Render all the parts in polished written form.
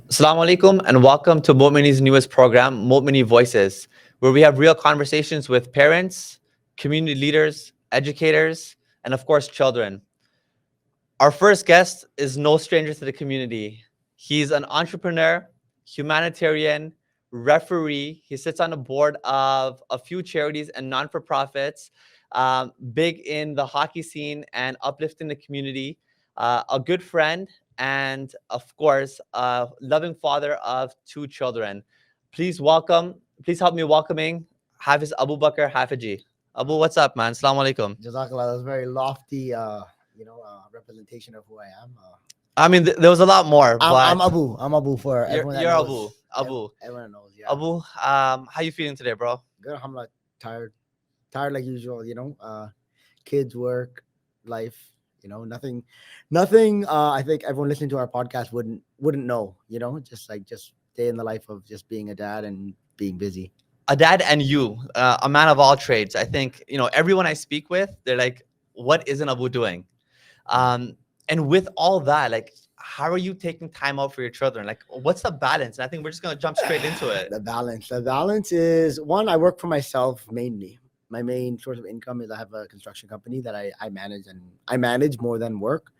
Assalamu alaikum and welcome to Mu'mini's newest program, Mu'mini Voices, where we have real conversations with parents, community leaders, educators, and of course, children. Our first guest is no stranger to the community. He's an entrepreneur, humanitarian, referee. He sits on the board of a few charities and non-for-profits, big in the hockey scene and uplifting the community, a good friend, and of course, a loving father of two children. Please help me welcoming Hafiz Abu Bakr Hafejee. Abu, what's up, man? Assalamu alaikum. Jazakallah. That's very lofty, representation of who I am. I mean, there was a lot more, I'm but Abu. I'm Abu for everyone that you're knows. Abu. Everyone knows. Yeah. Abu, how you feeling today, bro? Good. I'm like tired like usual. Kids, work, life. Nothing. I think everyone listening to our podcast wouldn't know. Just day in the life of just being a dad and being busy. A dad and you, a man of all trades. I think everyone I speak with, they're like, "What isn't Abu doing?" And with all that, like, how are you taking time out for your children? Like, what's the balance? And I think we're just gonna jump straight into it. The balance. The balance is one. I work for myself mainly. My main source of income is I have a construction company that I manage, and I manage more than work.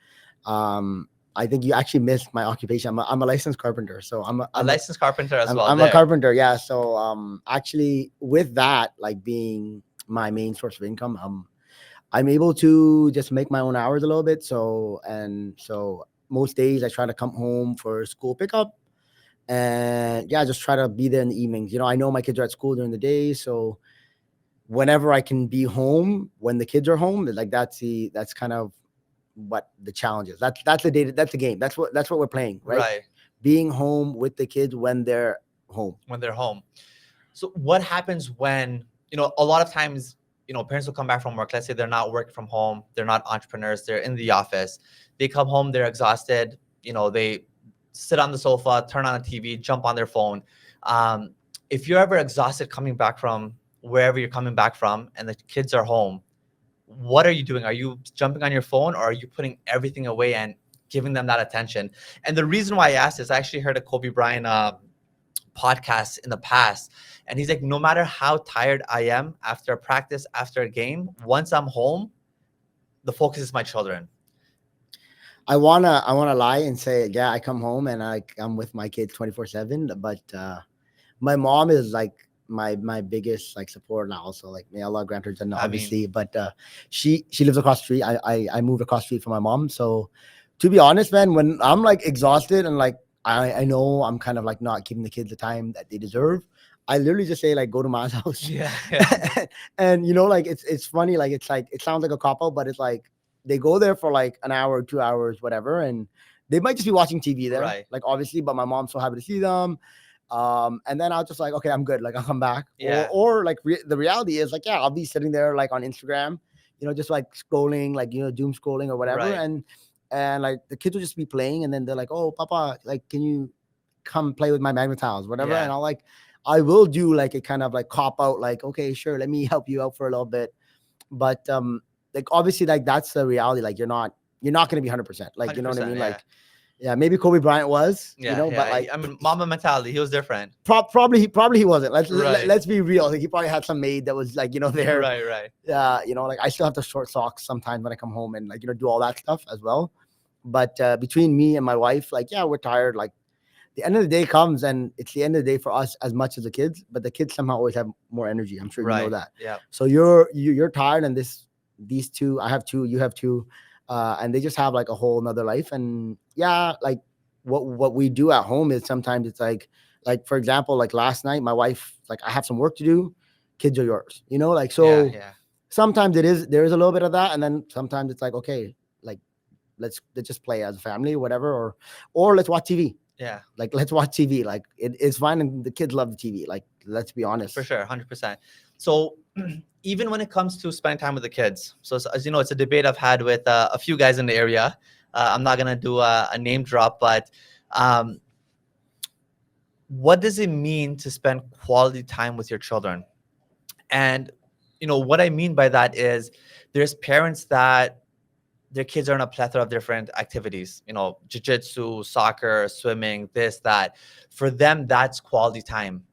I think you actually missed my occupation. I'm a licensed carpenter, so A licensed carpenter as well. I'm a carpenter. Yeah. So actually with that, like being my main source of income, I'm able to just make my own hours a little bit. So most days I try to come home for school pickup, and yeah, just try to be there in the evenings. I know my kids are at school during the day, so whenever I can be home when the kids are home, like that's kind of what the challenge is. That's the data. That's the game. That's what we're playing, right? Right. Being home with the kids when they're home. When they're home. So what happens when a lot of times parents will come back from work. Let's say they're not working from home. They're not entrepreneurs. They're in the office. They come home. They're exhausted. They sit on the sofa, turn on the TV, jump on their phone. If you're ever exhausted coming back from wherever you're coming back from and the kids are home, what are you doing? Are you jumping on your phone, or are you putting everything away and giving them that attention? And the reason why I asked is I actually heard a Kobe Bryant podcast in the past, and he's like, no matter how tired I am after a practice, after a game, once I'm home, the focus is my children. I wanna lie and say, yeah, I come home and I'm with my kids 24/7. But my mom is like my biggest like support now. Also, like may Allah grant her Jannah, obviously. But she lives across the street. I moved across the street from my mom. So to be honest, man, when I'm like exhausted and like I know I'm kind of like not giving the kids the time that they deserve, I literally just say like go to my house. Yeah. And like it's funny, like it's like it sounds like a cop out, but it's like they go there for like an hour, 2 hours, whatever, and they might just be watching TV there, Right. like obviously, but my mom's so happy to see them. And then I'll just like, okay, I'm good, like I'll come back. Yeah. Or like the reality is like, yeah, I'll be sitting there like on Instagram, just like scrolling, like doom scrolling or whatever. Right. And like the kids will just be playing, and then they're like, oh Papa, like can you come play with my magnet tiles, whatever. Yeah. And I will do like a kind of like cop out, like, okay, sure, let me help you out for a little bit. But like obviously like that's the reality, like you're not gonna be 100%, like you know what I mean. Yeah. Like yeah, maybe Kobe Bryant was, Yeah, but like I mean, mama mentality, he was different. probably he wasn't. Right. Let's be real. Like he probably had some maid that was like there. Right. Like I still have the short socks sometimes when I come home and like do all that stuff as well. But between me and my wife, like yeah, we're tired. Like the end of the day comes, and it's the end of the day for us as much as the kids. But the kids somehow always have more energy. I'm sure you know that. Yeah. So you're tired, and these two, I have two, you have two, and they just have like a whole nother life. And yeah, like what we do at home is sometimes it's like for example, like last night, my wife, like I have some work to do, kids are yours, like so. Yeah. Sometimes there is a little bit of that, and then sometimes it's like, okay, like let's just play as a family, whatever, or let's watch TV. Yeah. Like let's watch TV. Like it's fine, and the kids love the TV. Like let's be honest. For sure, 100%. So even when it comes to spending time with the kids, so as you know, it's a debate I've had with a few guys in the area. I'm not gonna do a name drop, but what does it mean to spend quality time with your children? And what I mean by that is there's parents that their kids are in a plethora of different activities, jiu-jitsu, soccer, swimming, this, that. For them, that's quality time.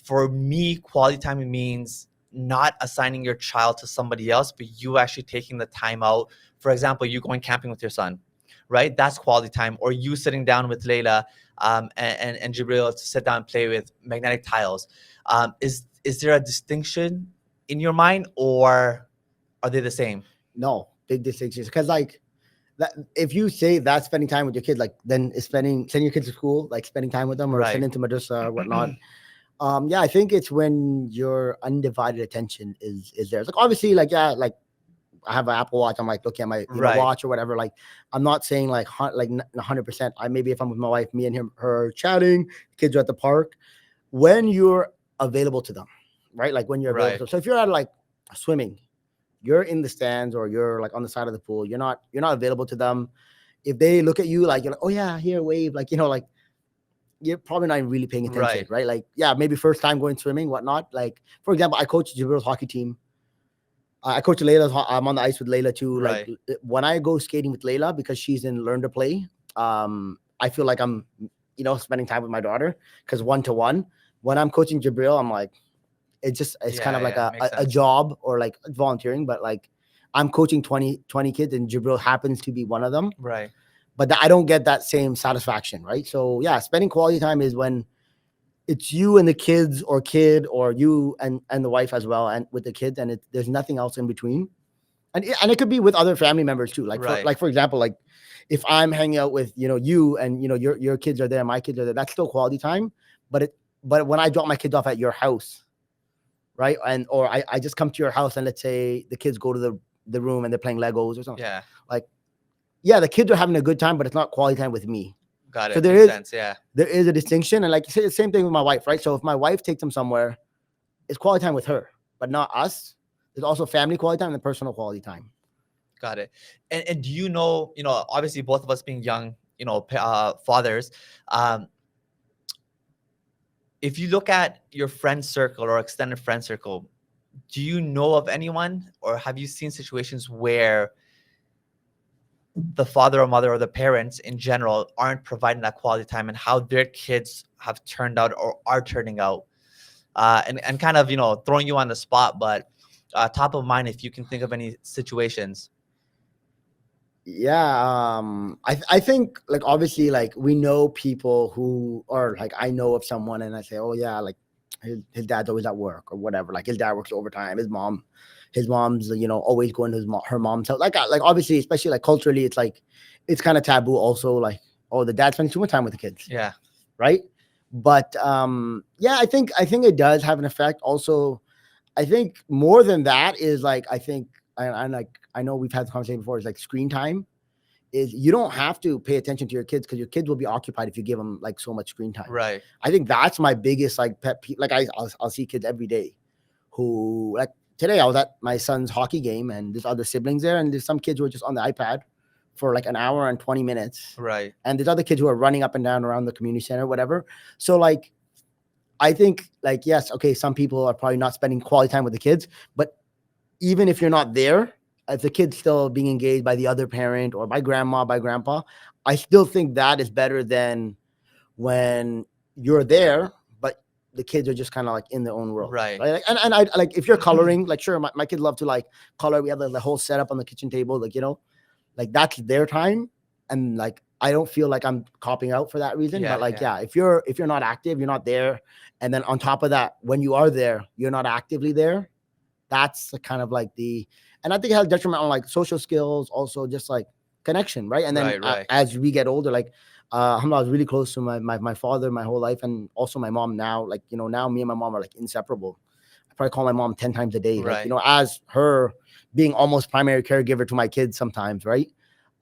For me, quality time means not assigning your child to somebody else, but you actually taking the time out. For example, you going camping with your son, right? That's quality time. Or you sitting down with Layla and Jibril to sit down and play with magnetic tiles. Is there a distinction in your mind, or are they the same? No, big distinctions. Because like that, if you say that's spending time with your kid, like then it's sending your kids to school, like spending time with them, or Right. sending to madrasa or whatnot. Yeah, I think it's when your undivided attention is there. It's like obviously, like yeah, like I have an Apple Watch. I'm like looking at my Right. watch or whatever. Like I'm not saying like 100%. I maybe if I'm with my wife, me and her chatting, kids are at the park. When you're available to them, right? Like when you're available. Right. To them. So if you're at like swimming, you're in the stands or you're like on the side of the pool. You're not available to them. If they look at you like you're like, oh yeah, here wave, like like you're probably not really paying attention, Right. right? Like yeah, maybe first time going swimming, whatnot. Like for example, I coach Jibril's hockey team. I coach Layla's. I'm on the ice with Layla too. Like Right. when I go skating with Layla because she's in learn to play, I feel like I'm, spending time with my daughter because 1-to-1. When I'm coaching Jibril, I'm like, it's kind Yeah. of like Yeah. Makes a sense. job or like volunteering, but like I'm coaching 20 kids and Jibril happens to be one of them. Right. But I don't get that same satisfaction, right? So yeah, spending quality time is when it's you and the kids or kid or you and the wife as well and with the kids and there's nothing else in between and it could be with other family members too like Right. for example like if I'm hanging out with you and your kids are there, my kids are there, that's still quality time. But when I drop my kids off at your house, right, and or I just come to your house and let's say the kids go to the room and they're playing Legos or something, Yeah. like yeah, the kids are having a good time but it's not quality time with me. Got So it. Makes sense. Yeah. there is a distinction. And like you say, the same thing with my wife, right? So if my wife takes them somewhere, it's quality time with her, but not us. There's also family quality time and personal quality time. Got it. And do obviously both of us being young, fathers, if you look at your friend circle or extended friend circle, do you know of anyone or have you seen situations where the father or mother or the parents in general aren't providing that quality time and how their kids have turned out or are turning out? And kind of, throwing you on the spot, but top of mind, if you can think of any situations. Yeah, I think like obviously like we know people who are like I know of someone and I say, oh yeah, like his dad's always at work or whatever. Like his dad works overtime. His mom's always going to her mom's house. Like obviously, especially like culturally, it's like it's kind of taboo. Also, like oh, the dad spends too much time with the kids. Yeah. Right. But yeah, I think it does have an effect. Also, I think more than that is like I think I know we've had the conversation before. Is like screen time is you don't have to pay attention to your kids because your kids will be occupied if you give them like so much screen time. Right. I think that's my biggest like pet peeve. Like I'll see kids every day who like today I was at my son's hockey game and there's other siblings there and there's some kids who are just on the iPad for like an hour and 20 minutes. Right. And there's other kids who are running up and down around the community center, whatever. So like I think like yes, okay, some people are probably not spending quality time with the kids, but even if you're not there, if the kid's still being engaged by the other parent or by grandma, by grandpa, I still think that is better than when you're there, but the kids are just kind of like in their own world. Right. Like, and I like if you're coloring, like sure, my kids love to like color. We have the whole setup on the kitchen table, like like that's their time. And like I don't feel like I'm copying out for that reason. Yeah, But like yeah. if you're not active, you're not there. And then on top of that, when you are there, you're not actively there. That's the kind of like and I think it has detriment on like social skills, also just like connection, right? And then Right. as we get older, like I was really close to my father my whole life, and also my mom now. Like now me and my mom are like inseparable. I probably call my mom 10 times a day, Right. like as her being almost primary caregiver to my kids sometimes, right?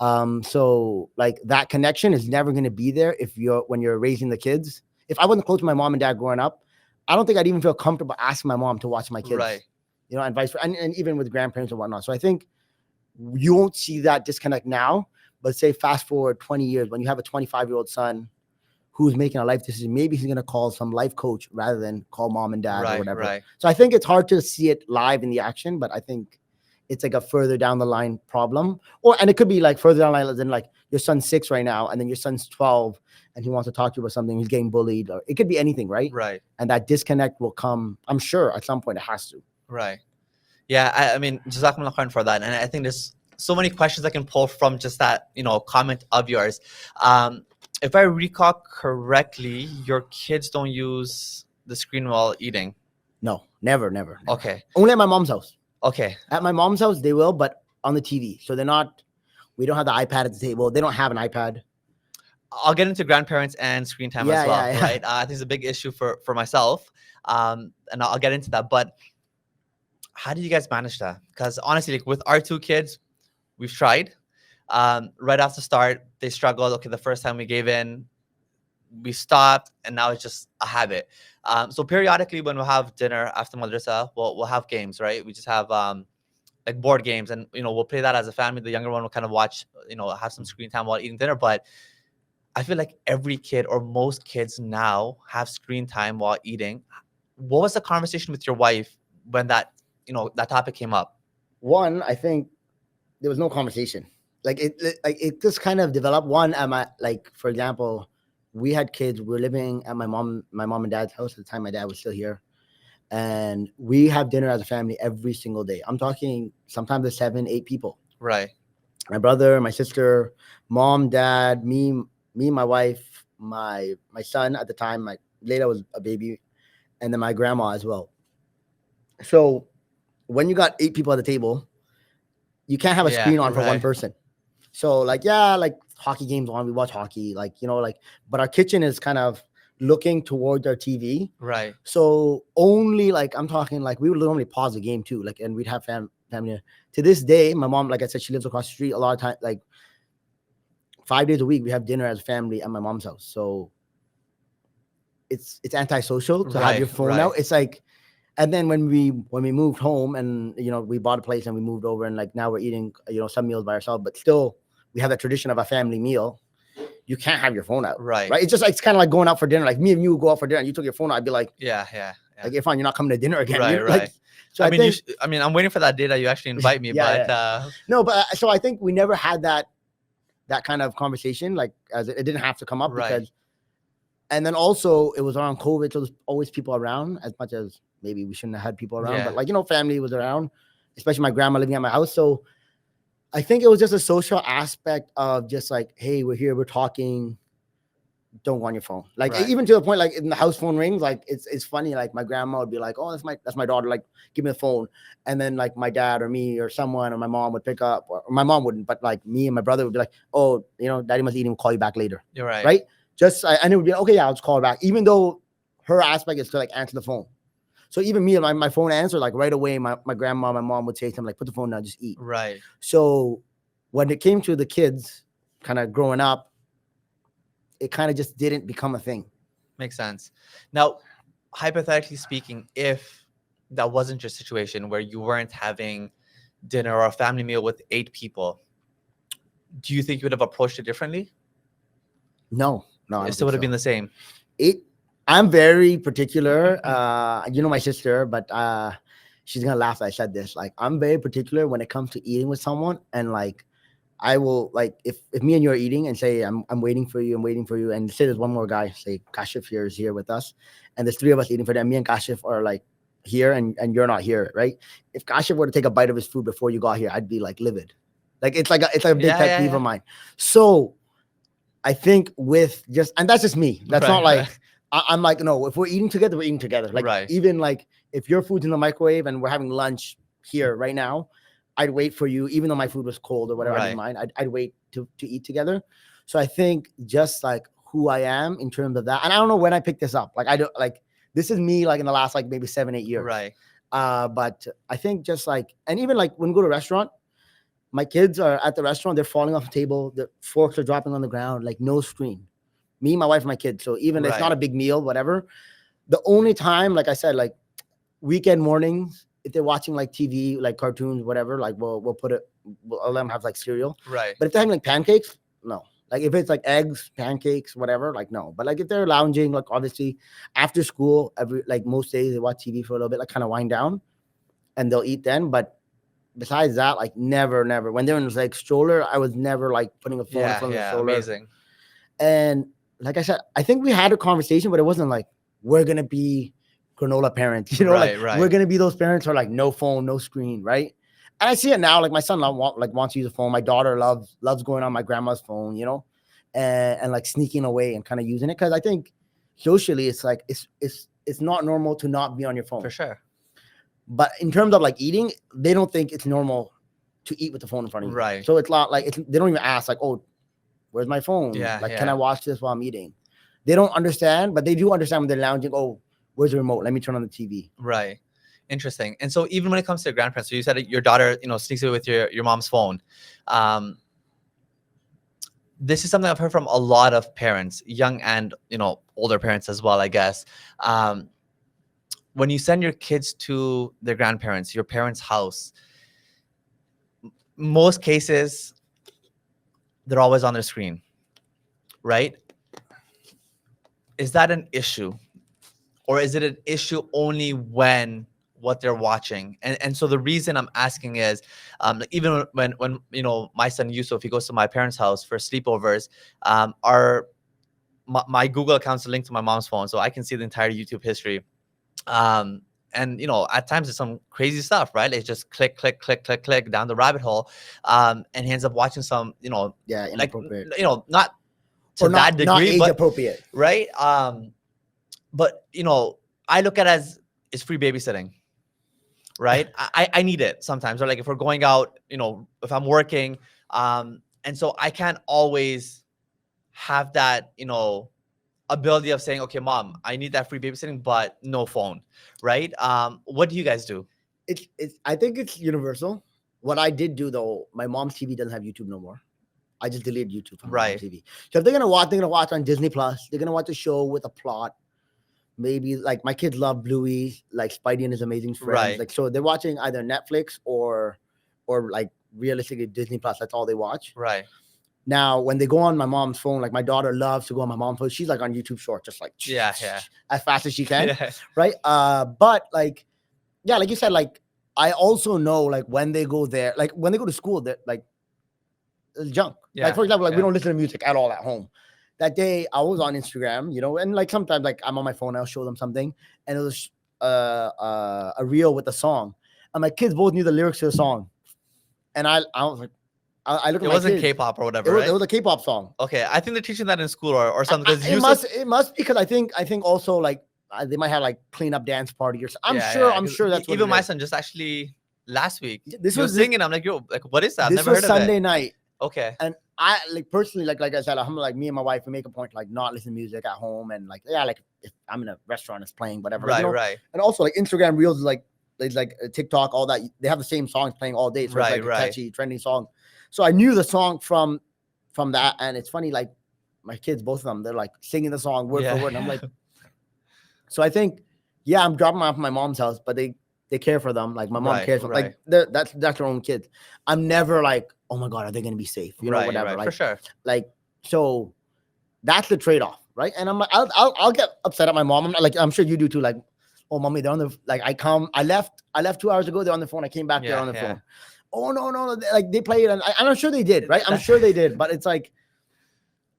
So like that connection is never going to be there when you're raising the kids. If I wasn't close to my mom and dad growing up, I don't think I'd even feel comfortable asking my mom to watch my kids. Right. And vice versa, and even with grandparents and whatnot. So I think you won't see that disconnect now, but say fast forward 20 years when you have a 25-year-old son who's making a life decision, maybe he's going to call some life coach rather than call mom and dad or whatever. Right. So I think it's hard to see it live in the action, but I think it's like a further down the line problem. Or and it could be like further down the line, as in like your son's 6 right now, and then your son's 12, and he wants to talk to you about something. He's getting bullied, or it could be anything, right? Right. And that disconnect will come. I'm sure at some point it has to. Right. Yeah. I mean, Jazakumullah khairan for that. And I think there's so many questions I can pull from just that, comment of yours. If I recall correctly, your kids don't use the screen while eating. No, never. Okay. Only at my mom's house. Okay. At my mom's house, they will, but on the TV. So they're not. We don't have the iPad at the table. They don't have an iPad. I'll get into grandparents and screen time as well, Yeah. right? I think it's a big issue for myself, and I'll get into that. But how do you guys manage that? Because honestly, like with our 2 kids, we've tried. Right off the start, they struggled. Okay, the first time we gave in, we stopped, and now it's just a habit. So periodically, when we'll have dinner after madrasa, we'll have games, right? We just have like board games, and we'll play that as a family. The younger one will kind of watch, have some screen time while eating dinner. But I feel like every kid or most kids now have screen time while eating. What was the conversation with your wife when that topic came up? One, I think there was no conversation. Like it just kind of developed. One, at my, like, for example, we had kids. We were living at my mom and dad's house at the time. My dad was still here, and we have dinner as a family every single day. I'm talking sometimes there's 7, 8 people. Right. My brother, my sister, mom, dad, me, my wife, my son at the time. My Layla was a baby, and then my grandma as well. So when you got 8 people at the table, you can't have a screen on for one person. So like hockey games on, we watch hockey, but our kitchen is kind of looking towards our TV. Right. So only I'm talking we would normally pause the game too, and we'd have family. To this day, my mom, like I said, she lives across the street. A lot of time, 5 days a week, we have dinner as a family at my mom's house. So it's antisocial to have your phone out. It's like, and then when we moved home and we bought a place and we moved over, and now we're eating some meals by ourselves, but still we have that tradition of a family meal. You can't have your phone out, right? It's just it's kind of like going out for dinner. Like me and you go out for dinner and you took your phone out, I'd be like, yeah. Like, Irfan, you're not coming to dinner again, right? So I mean, I'm waiting for that day that you actually invite me, no, but so I think we never had that kind of conversation, as it didn't have to come up, because, and then also it was around COVID, so there's always people around, as much as maybe we shouldn't have had people around, but family was around, especially my grandma living at my house. So I think it was just a social aspect of just hey, we're here, we're talking, don't go on your phone. Even to the point, in the house phone rings, it's funny. My grandma would be like, oh, that's my daughter, give me the phone. And then my dad or me or someone or my mom would pick up, or my mom wouldn't, but me and my brother would be like, oh, daddy must eat him, call you back later. You're right. Right? And it would be okay, yeah, I'll just call her back. Even though her aspect is to answer the phone. So even me, my phone answer, right away, my grandma, my mom would say to him, put the phone down, just eat. Right. So when it came to the kids kind of growing up, it kind of just didn't become a thing. Makes sense. Now, hypothetically speaking, if that wasn't your situation where you weren't having dinner or a family meal with 8 people, do you think you would have approached it differently? No. It still would have been the same. I'm very particular. My sister, but she's gonna laugh that I said this. I'm very particular when it comes to eating with someone, and I will if me and you are eating and say I'm waiting for you, and say there's one more guy, say Kashif here is here with us, and there's 3 of us eating for them. Me and Kashif are here, and you're not here, right? If Kashif were to take a bite of his food before you got here, I'd be livid. It's like a big pet peeve of mine. So I think and that's just me. That's not I'm no, if we're eating together, we're eating together. Even if your food's in the microwave and we're having lunch here right now, I'd wait for you, even though my food was cold or whatever. I didn't mind. I'd wait to eat together. So I think just who I am in terms of that, and I don't know when I picked this up. I don't this is me in the last maybe 7, 8 years. Right. But I think just and even when we go to a restaurant, my kids are at the restaurant, they're falling off the table, the forks are dropping on the ground, no screen. Me, my wife, and my kids. So even it's not a big meal, whatever. The only time, like I said, weekend mornings, if they're watching TV, cartoons, whatever, we'll put it, we'll let them have cereal. Right. But if they're having pancakes, no. If it's eggs, pancakes, whatever, no. But if they're lounging, obviously after school, every most days they watch TV for a little bit, kind of wind down, and they'll eat then. But besides that, like never. When they're in like stroller, I was never like putting a phone in Yeah, front of the yeah, stroller. amazing. And like I said, I think we had a conversation, but it wasn't like we're gonna be granola parents, you know, like Right, we're right. gonna be those parents who are like no phone, no screen, right? And I see it now. Like my son wants to use a phone. My daughter loves going on my grandma's phone, you know, and like sneaking away and kind of using it because I think socially it's like it's not normal to not be on your phone. For sure. But in terms of like eating, they don't think it's normal to eat with the phone in front of you. Right. So it's not like they don't even ask like, oh, where's my phone? Yeah, Like, can I yeah. watch this while I'm eating? They don't understand, but they do understand when they're lounging. Oh, where's the remote? Let me turn on the TV. Right. Interesting. And so even when it comes to your grandparents, so you said that your daughter, sneaks away with your mom's phone. Um, this is something I've heard from a lot of parents, young and older parents as well, I guess. When you send your kids to their grandparents, your parents' house, most cases they're always on their screen, right? Is that an issue? Or is it an issue only when what they're watching? And so the reason I'm asking is, like, even when my son Yusuf, he goes to my parents' house for sleepovers, my Google account's linked to my mom's phone, so I can see the entire YouTube history. And at times it's some crazy stuff, right? It's just click, click, click, click, click down the rabbit hole, and he ends up watching some, Yeah, like inappropriate. not to Or that not degree, age but appropriate. right. But I look at it as it's free babysitting, right? I need it sometimes, or like if we're going out, if I'm working, and so I can't always have that, ability of saying, okay, mom, I need that free babysitting, but no phone, right? What do you guys do? It's I think it's universal. What I did do though, my mom's TV doesn't have YouTube no more. I just deleted YouTube from my mom's Right. TV. So if they're gonna watch on Disney Plus. They're gonna watch a show with a plot. Maybe like my kids love Bluey, like Spidey and his amazing friends. Right. Like so they're watching either Netflix or like realistically Disney Plus. That's all they watch. Right. Now, when they go on my mom's phone, like my daughter loves to go on my mom's phone. She's like on YouTube Short, just like Yeah. as fast as she can, Yeah. right? But like, yeah, like you said, like I also know like when they go there, like when they go to school, that like it's junk. Yeah, Like for example, like yeah. we don't listen to music at all at home. That day I was on Instagram, and like sometimes like I'm on my phone, I'll show them something, and it was a reel with a song, and my kids both knew the lyrics to the song, and I was like. I look at It my wasn't kids. K-pop or whatever, right? It was a K-pop song. Okay, I think they're teaching that in school or something. Because It must because I think also like they might have like cleanup dance party or something. I'm sure that's what even my is. son just actually last week This he was was singing. I'm like, yo, like what is that? I've this never was heard Sunday of it. night, Okay. and I like personally like I said, I'm like me and my wife we make a point to, like not listen to music at home and like like if I'm in a restaurant it's playing whatever Right, like, right. and also like Instagram Reels is like TikTok all that they have the same songs playing all day so Right, it's like right. a catchy trending song. So I knew the song from that, and it's funny like my kids, both of them, they're like singing the song word for word, and I'm like, so I think I'm dropping them off at my mom's house, but they care for them. Like my mom Right, cares for right. like that's their own kids. I'm never like, oh my god, are they gonna be safe? You know, Right, whatever. right, Like for sure. like so that's the trade-off, right? And I'm like, I'll get upset at my mom. I'm like, I'm sure you do too. Like, oh mommy, they're on the like I left 2 hours ago, they're on the phone. I came back, they're on the phone. Oh no, like they play it, and I'm sure they did, right? I'm sure they did, but it's like,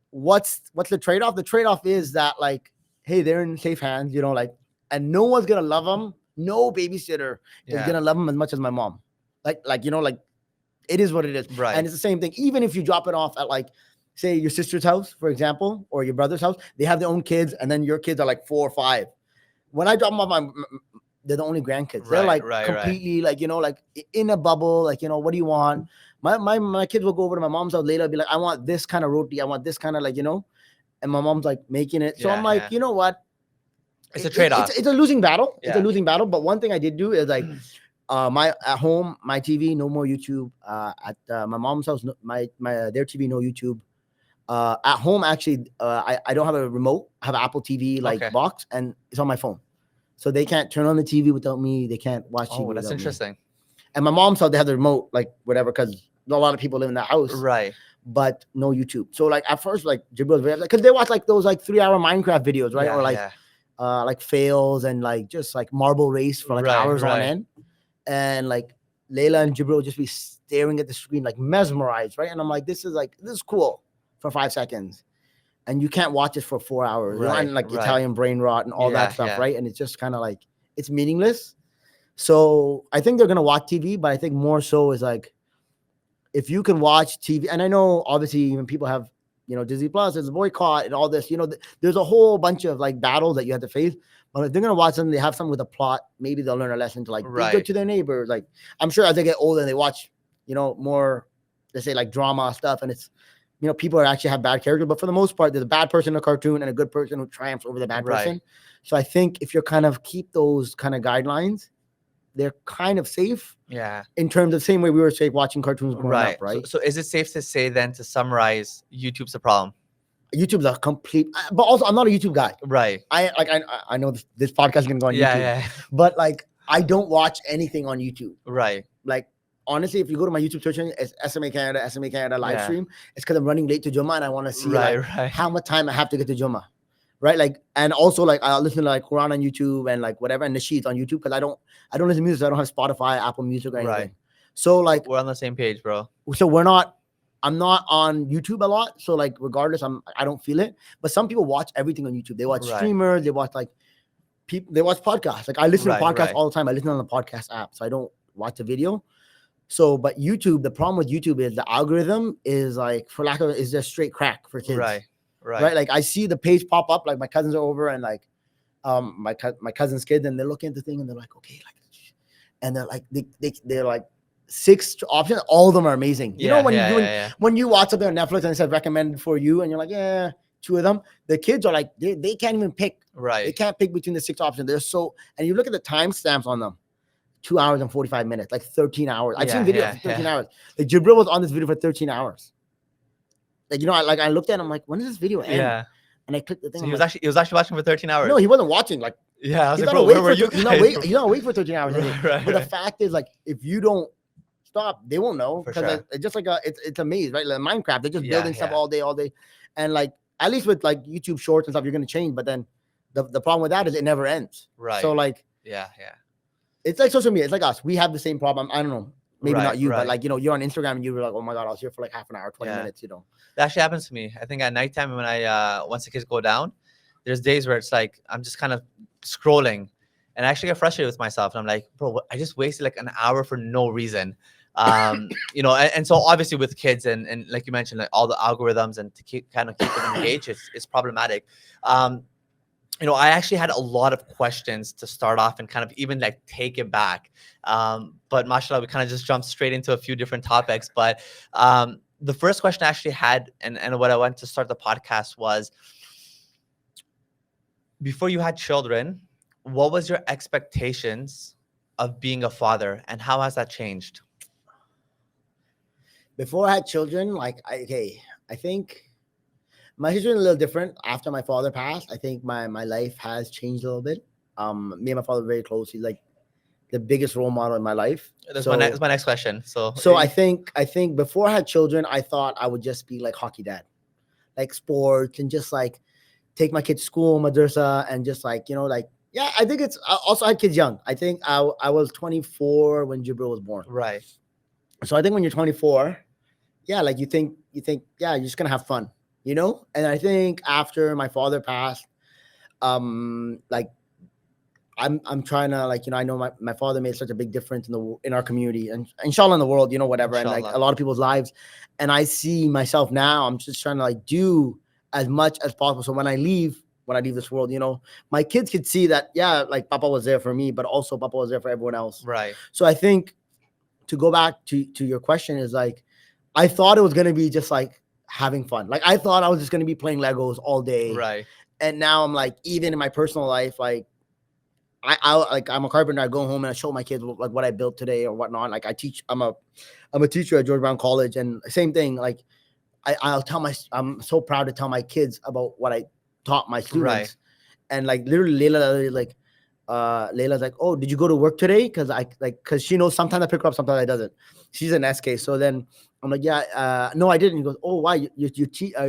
what's the trade-off? The trade-off is that like, hey, they're in safe hands, like, and no one's gonna love them. No babysitter is gonna love them as much as my mom. Like like it is what it is, Right? And it's the same thing. Even if you drop it off at like, say your sister's house, for example, or your brother's house, they have their own kids, and then your kids are like 4 or 5. When I drop them off, they're the only grandkids. They're like completely like like in a bubble. Like what do you want? My kids will go over to my mom's house later. Be like, I want this kind of roti. I want this kind of like and my mom's like making it. So I'm like, you know what? It's a trade-off. It's a losing battle. Yeah. It's a losing battle. But one thing I did do is like, at home, my TV, no more YouTube. At my mom's house, their TV, no YouTube. At home, actually, I don't have a remote. I have an Apple TV box, and it's on my phone. So they can't turn on the TV without me. They can't watch TV. Oh, that's interesting. Me. And my mom's house, they have the remote, like whatever, because a lot of people live in that house. Right. But no YouTube. So like at first, like Jibril was very, because they watch like those like 3-hour Minecraft videos, right? Yeah, or like fails and like just like marble race for like hours on end. And like Layla and Jibril would just be staring at the screen like mesmerized, right? And I'm like, this is cool for 5 seconds, and you can't watch it for 4 hours, you know, Right, and like right. Italian brain rot and all that Yeah, stuff, yeah. right? And it's just kind of like it's meaningless. So I think they're gonna watch TV, but I think more so is like if you can watch TV, and I know obviously even people have, you know, Disney Plus, there's a boycott and all this, you know, there's a whole bunch of like battles that you have to face. But if they're gonna watch something, they have something with a plot, maybe they'll learn a lesson to like be good Right, to their neighbors. Like I'm sure as they get older and they watch, you know, more, let's say like drama stuff, and it's, you know, people are actually have bad characters, but for the most part, there's a bad person in a cartoon and a good person who triumphs over the bad right. person. So I think if you're kind of keep those kind of guidelines, they're kind of safe Yeah, in terms of the same way we were safe watching cartoons growing right. up, So, right? so is it safe to say then, to summarize, YouTube's a problem? YouTube's a complete, but also I'm not a YouTube guy. Right. I know this podcast is gonna go on Yeah, YouTube, yeah. but like I don't watch anything on YouTube. Right. Like honestly, if you go to my YouTube search, it's SMA Canada live Yeah. stream. It's because I'm running late to Juma and I want to see Right, like right. how much time I have to get to Juma, right? Like, and also like I listen to like Quran on YouTube and like whatever and Nasheed on YouTube because I don't listen to music. So I don't have Spotify, Apple Music, or anything. Right. So like, We're on the same page, bro. so I'm not on YouTube a lot. So like, regardless, I don't feel it. But some people watch everything on YouTube. They watch Right. streamers. They watch like people. They watch podcasts. Like I listen Right, to podcasts right. all the time. I listen on the podcast app, so I don't watch the video. So, but YouTube, the problem with YouTube is the algorithm is like, for lack of it, is just straight crack for kids. Right, right. Right. Like I see the page pop up. Like my cousins are over and like, my cousin's kids, and they're looking at the thing and they're like, okay, like, and they're like, they're like 6 options. All of them are amazing. You know, when yeah, you doing, yeah. when you watch something on Netflix and it says recommended for you, and you're like, yeah, 2 of them. The kids are like, they can't even pick. They Right. can't pick between the 6 options. They're so, and you look at the timestamps on them, 2 hours and 45 minutes, like 13 hours. I've seen videos for 13 hours. Like Jibril was on this video for 13 hours. Like, you know, I looked at him like, when does this video end? Yeah. And I clicked the thing. So I'm he was like, actually watching for 13 hours. no, he wasn't watching. Like, Yeah, I was he's like, not bro, awake where were for you he's guys? not awake for 13 hours. Right, But the right. fact is, like, if you don't stop, they won't know. For Because sure. it's just like it's a maze, right? Like Minecraft, they're just Yeah, building stuff yeah. all day. And like, at least with like YouTube Shorts and stuff, you're gonna change. But then the problem with that is it never ends. Right. So like, Yeah, yeah. it's like social media. It's like us. We have the same problem. I don't know. Maybe Right, not you, right. but like, you know, you're on Instagram and you're like, oh my God, I was here for like half an hour, 20 Yeah. minutes, you know. That actually happens to me. I think at nighttime when I once the kids go down, there's days where it's like I'm just kind of scrolling, and I actually get frustrated with myself. And I'm like, bro, I just wasted like an hour for no reason. You know, and so obviously with kids and like you mentioned, like all the algorithms and to keep them engaged, it's problematic. You know, I actually had a lot of questions to start off and kind of even like take it back. But mashallah, we kind of just jumped straight into a few different topics. But the first question I actually had, and what I went to start the podcast was, before you had children, what was your expectations of being a father, and how has that changed? Before I had children, like, I think my history is a little different. After my father passed, I think my life has changed a little bit. Me and my father are very close. He's like the biggest role model in my life. That's So, my next question. So I think before I had children, I thought I would just be like hockey dad, like sports and just like take my kids to school, madrasa, and just like, you know, like, yeah, I think it's, I also had kids young. I think I was 24 when Jibril was born. right, So I think when you're 24, yeah, like you think, yeah, you're just gonna have fun, you know? And I think after my father passed, like I'm trying to, like, you know, I know my father made such a big difference in our community and inshallah in the world, you know, whatever, and like Inshallah. a lot of people's lives. And I see myself now, I'm just trying to like do as much as possible. So when I leave this world, you know, my kids could see that, yeah, like Papa was there for me, but also Papa was there for everyone else. right, So I think, to go back to your question, is like, I thought it was going to be just like having fun. Like I thought I was just going to be playing Legos all day. right, And now I'm like, even in my personal life, like I'm a carpenter. I go home and I show my kids like what I built today or whatnot. Like I teach, I'm a teacher at George Brown College, and same thing. Like I'm so proud to tell my kids about what I taught my students. Right. And like literally Layla's like, oh, did you go to work today? Because she knows sometimes I pick her up, sometimes I doesn't. She's an SK. So then I'm like, yeah, no, I didn't. He goes, oh, why? Your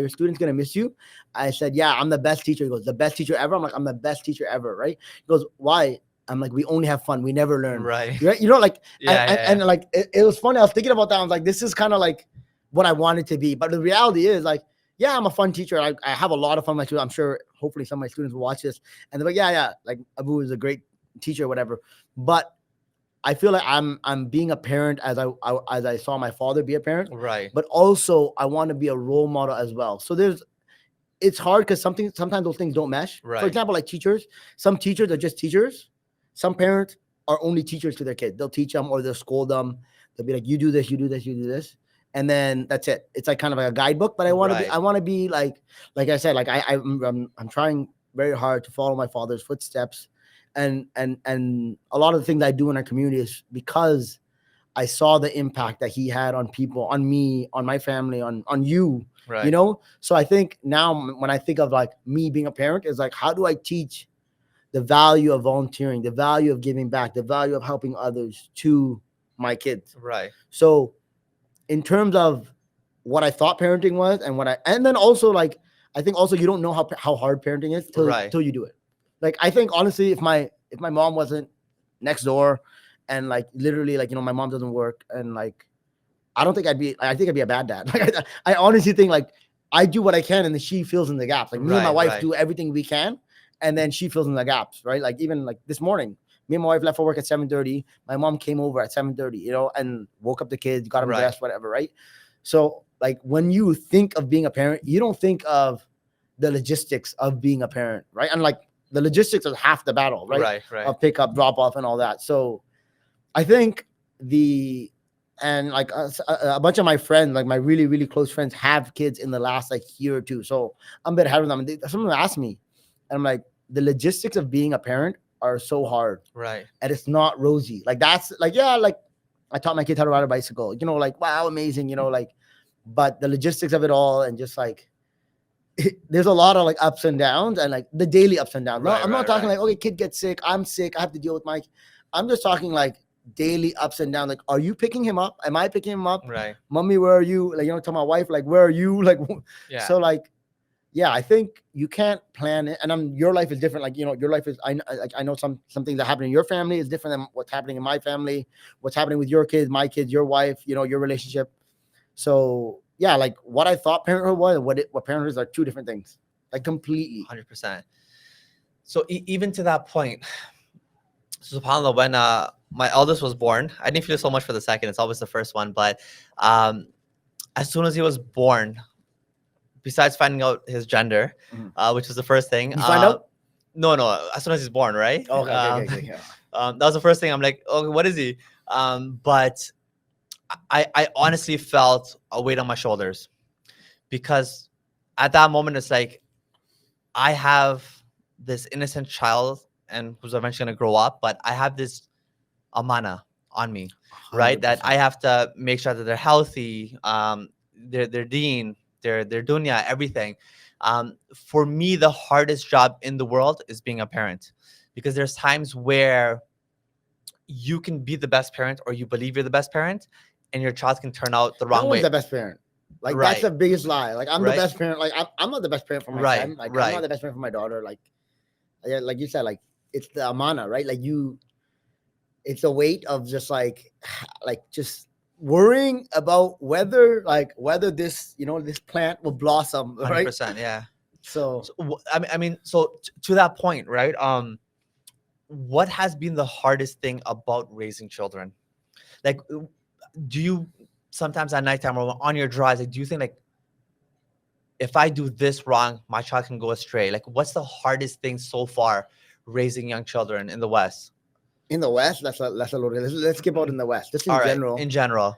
student's gonna miss you. I said, yeah, I'm the best teacher. He goes, the best teacher ever. I'm like, I'm the best teacher ever, right? He goes, why? I'm like, we only have fun. We never learn. Right. Right? You know, like, Yeah, and like, it was funny. I was thinking about that. I was like, this is kind of like what I wanted to be. But the reality is, like, yeah, I'm a fun teacher. I have a lot of fun with my students. I'm sure, hopefully, some of my students will watch this and they're like, yeah, like Abu is a great teacher, or whatever. But I feel like I'm being a parent as I saw my father be a parent. Right. But also, I want to be a role model as well. So it's hard because sometimes those things don't mesh. For Right. example, like teachers, some teachers are just teachers. Some parents are only teachers to their kids. They'll teach them or they'll scold them. They'll be like, you do this, you do this, you do this. And then that's it. It's like kind of like a guidebook. But I want to be, Right. I want to be like I said, like I'm trying very hard to follow my father's footsteps. And a lot of the things I do in our community is because I saw the impact that he had on people, on me, on my family, on you, Right. you know? So I think now when I think of like me being a parent, is like, how do I teach the value of volunteering, the value of giving back, the value of helping others to my kids? Right. So in terms of what I thought parenting was and then also like, I think also you don't know how hard parenting is Right. till you do it. Like, I think honestly, if my mom wasn't next door and like literally like, my mom doesn't work and like, I think I'd be a bad dad. Like, I honestly think like I do what I can and then she fills in the gaps. Like me and my Right, wife right. do everything we can and then she fills in the gaps, right? Like even like this morning, me and my wife left for work at 7:30. My mom came over at 7:30, and woke up the kids, got them Right. dressed, whatever, right? So like when you think of being a parent, you don't think of the logistics of being a parent, right? And like the logistics is half the battle, right? Right, right. Of pick up, drop off, and all that. So I think like a bunch of my friends, like my really, really close friends, have kids in the last like year or two. So I'm a bit ahead of them. And someone asked me, and I'm like, the logistics of being a parent are so hard, Right. and it's not rosy. Like that's like, yeah, like I taught my kids how to ride a bicycle. Like wow, amazing. Like, but the logistics of it all, and just like there's a lot of like ups and downs, and like the daily ups and downs. Right, I'm not right, talking right. like, okay, kid gets sick, I'm sick, I have to deal with I'm just talking like daily ups and downs. Like, are you picking him up? Am I picking him up? Right. Mommy, where are you? Like, tell my wife, like, where are you? Like, Yeah. so like, yeah, I think you can't plan it. And your life is different. Like, your life is, I know some things that happen in your family is different than what's happening in my family, what's happening with your kids, my kids, your wife, your relationship. So yeah, like what I thought parenthood was and what parenthood is are two different things, like completely. 100%. So even to that point, subhanAllah, when my eldest was born, I didn't feel so much for the second. It's always the first one. But as soon as he was born, besides finding out his gender, which was the first thing. You find out? No. As soon as he's born, right? Okay. That was the first thing. I'm like, oh, what is he? But I honestly felt a weight on my shoulders because at that moment it's like I have this innocent child and who's eventually gonna grow up, but I have this amana on me, right? That I have to make sure that they're healthy, their deen, their dunya, everything. For me, the hardest job in the world is being a parent, because there's times where you can be the best parent or you believe you're the best parent, and your child can turn out the wrong way. The best parent. Like Right. that's the biggest lie. Like I'm Right. the best parent. Like I'm not the best parent for my Right. son. Like I'm Right. not the best parent for my daughter. Like you said, like it's the amana, right? Like it's the weight of just like just worrying about whether this this plant will blossom, right? 100%, yeah. So I mean, so to that point, right? What has been the hardest thing about raising children? Like, do you sometimes at nighttime or on your drives, like, do you think like, if I do this wrong, my child can go astray? Like, what's the hardest thing so far raising young children in the West? In the West, let's let's skip out in the West. Just in All right, general. in general,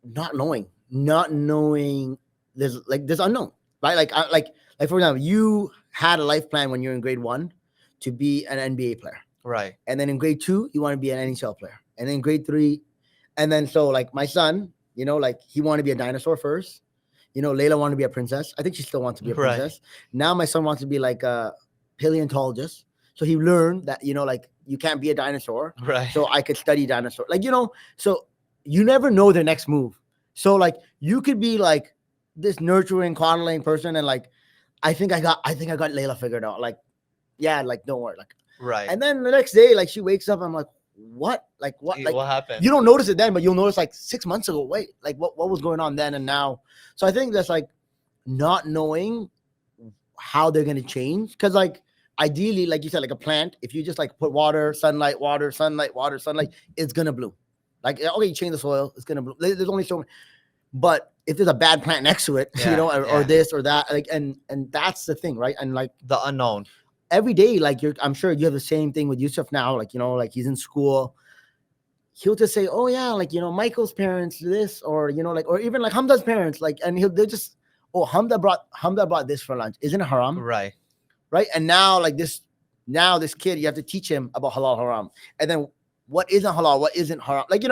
not knowing there's unknown, right? Like for example, you had a life plan when you're in grade 1 to be an NBA player, right? And then in grade 2 you want to be an NHL player, and then in grade 3, and then so like my son, like he wanted to be a dinosaur first. Layla wanted to be a princess. I think she still wants to be a princess. Right. Now my son wants to be like a paleontologist. So he learned that like you can't be a dinosaur, right? So I could study dinosaur, like so you never know their next move. So like you could be like this nurturing, coddling person, and like I think I got Layla figured out. Like, yeah, like don't worry, like Right. And then the next day, like she wakes up, I'm like, what? Like what? Like What happened? you don't notice it then, but you'll notice like 6 months ago. Wait, like what was going on then and now? So I think that's like not knowing how they're gonna change. Because like ideally, like you said, like a plant, if you just like put water, sunlight, it's gonna bloom. Like okay, you change the soil, it's gonna bloom. There's only so many. But if there's a bad plant next to it, Yeah, or this or that, like and that's the thing, right? And like the unknown. every day, like I'm sure you have the same thing with Yusuf now, like like he's in school, he'll just say, oh yeah, like Michael's parents this, or like, or even like Hamda's parents, like, and they'll just, oh, Hamda brought this for lunch, isn't it haram? Right. Right. And now like this kid, you have to teach him about halal haram, and then what isn't halal, what isn't haram, like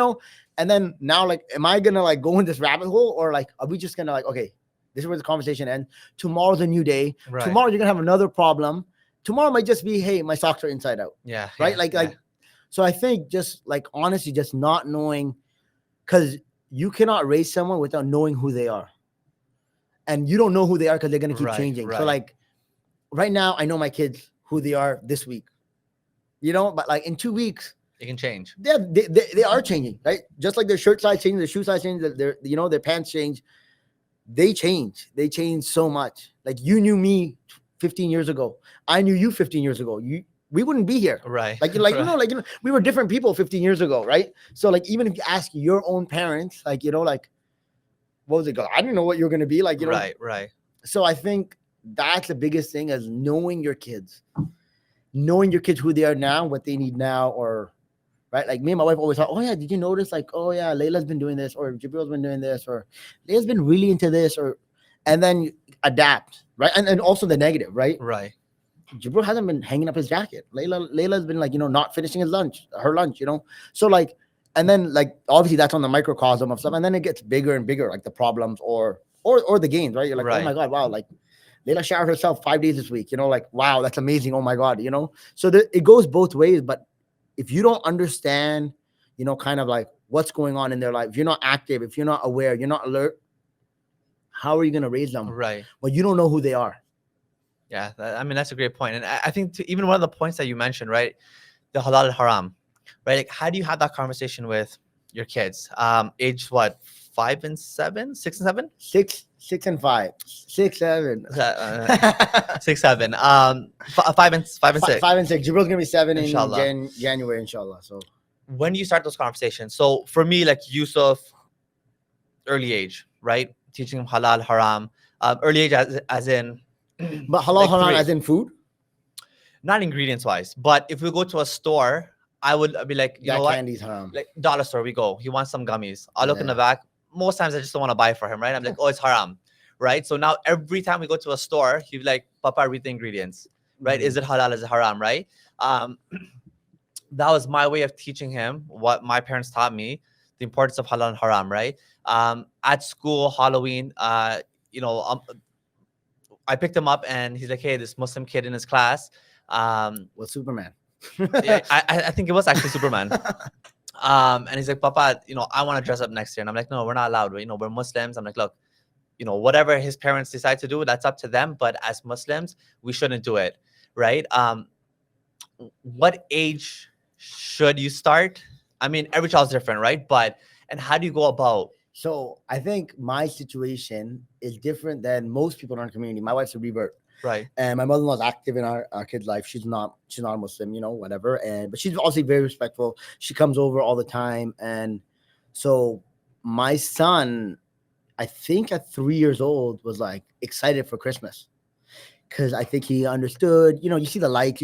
and then now, like, am I gonna like go in this rabbit hole, or like are we just gonna like, okay, this is where the conversation ends, tomorrow's a new day, Right. tomorrow you're gonna have another problem, tomorrow might just be, hey, my socks are inside out. Yeah. Right. Yeah, Like yeah. like so I think just like honestly just not knowing, because you cannot raise someone without knowing who they are, and you don't know who they are because they're going to keep Right, changing. So right. like right now I know my kids who they are this week, but like in 2 weeks It can change. they are changing, right? Just like their shirt size change, their shoe size change, their pants change, they change so much. Like you knew me 15 years ago, I knew you 15 years ago, we wouldn't be here. Right. Like right. we were different people 15 years ago, right? So like even if you ask your own parents, like like what was it called? I didn't know what you were gonna be like, Right. Right. So I think that's the biggest thing, is knowing your kids who they are now, what they need now, or right. Like me and my wife always thought, oh yeah, did you notice, like, oh yeah, Layla's been doing this, or Jabril's been doing this, or Layla's been really into this, or and then you adapt, right? And also the negative, right? Right. Jibril hasn't been hanging up his jacket. Layla's been like, not finishing her lunch, So like, and then like obviously that's on the microcosm of stuff, and then it gets bigger and bigger, like the problems or the gains, right? You're like, Right. oh my god, wow, like Layla showered herself 5 days this week, like, wow, that's amazing. Oh my god, So it goes both ways, but if you don't understand, kind of like what's going on in their life, if you're not active, if you're not aware, you're not alert, how are you going to raise them? Right. Well, you don't know who they are. Yeah. I mean, that's a great point. And I think even one of the points that you mentioned, right? The halal and haram, right? Like, how do you have that conversation with your kids? Age what? 5 and 7, 6 and 7? 6 and 5, 6, 7, 6, 7. 5 and 6. 5 and 6. Jibril's gonna be 7 Inshallah. in January, inshallah. So When do you start those conversations? So for me, like Yusuf, early age, right? Teaching him halal, haram. Early age as in, but halal, like haram 3. as in food, not ingredients wise, but if we go to a store, I would be like, you know what? candy's haram. Like dollar store, we go. He wants some gummies. I'll look in the back. Most times I just don't want to buy for him, right? I'm like, oh, it's haram, right? So now every time we go to a store, he'll be like, Papa, read the ingredients, right? Is it halal? Is it haram, right? That was my way of teaching him what my parents taught me, the importance of halal and haram, right? At school, Halloween, I picked him up and he's like, hey, this Muslim kid in his class. With Superman. Yeah, I think it was actually Superman. And he's like, Papa, I want to dress up next year. And I'm like, no, we're not allowed. We're Muslims. I'm like, look, whatever his parents decide to do, that's up to them. But as Muslims, we shouldn't do it, right? What age should you start? I mean, every child's different, right? And how do you go about? So I think my situation is different than most people in our community. My wife's a revert. Right. And my mother-in-law is active in our kid's life. She's not a Muslim, whatever. But she's also very respectful. She comes over all the time. And so my son, I think at 3 years old, was like excited for Christmas. Because I think he understood, you see the lights,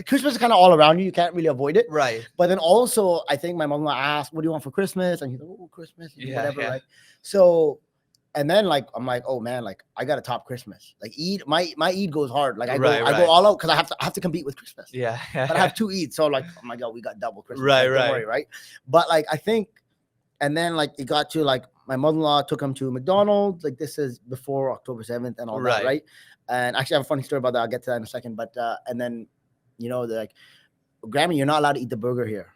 Christmas is kind of all around you. You can't really avoid it. Right. But then also, I think my mother-in-law asked, what do you want for Christmas? And he's like, oh, Christmas, whatever. Yeah. Right. So, and then like, I'm like, oh man, like I got to top Christmas. Like Eid, my Eid goes hard. Like I go all out because I have to compete with Christmas. Yeah. But I have 2 Eids. So like, oh my God, we got double Christmas. Right. Like, don't worry, right. But like, I think, and then like it got to like, my mother-in-law took him to McDonald's. Like this is before October 7th and all that, right? And actually I have a funny story about that. I'll get to that in a second. But and then, they're like, Grammy, you're not allowed to eat the burger here.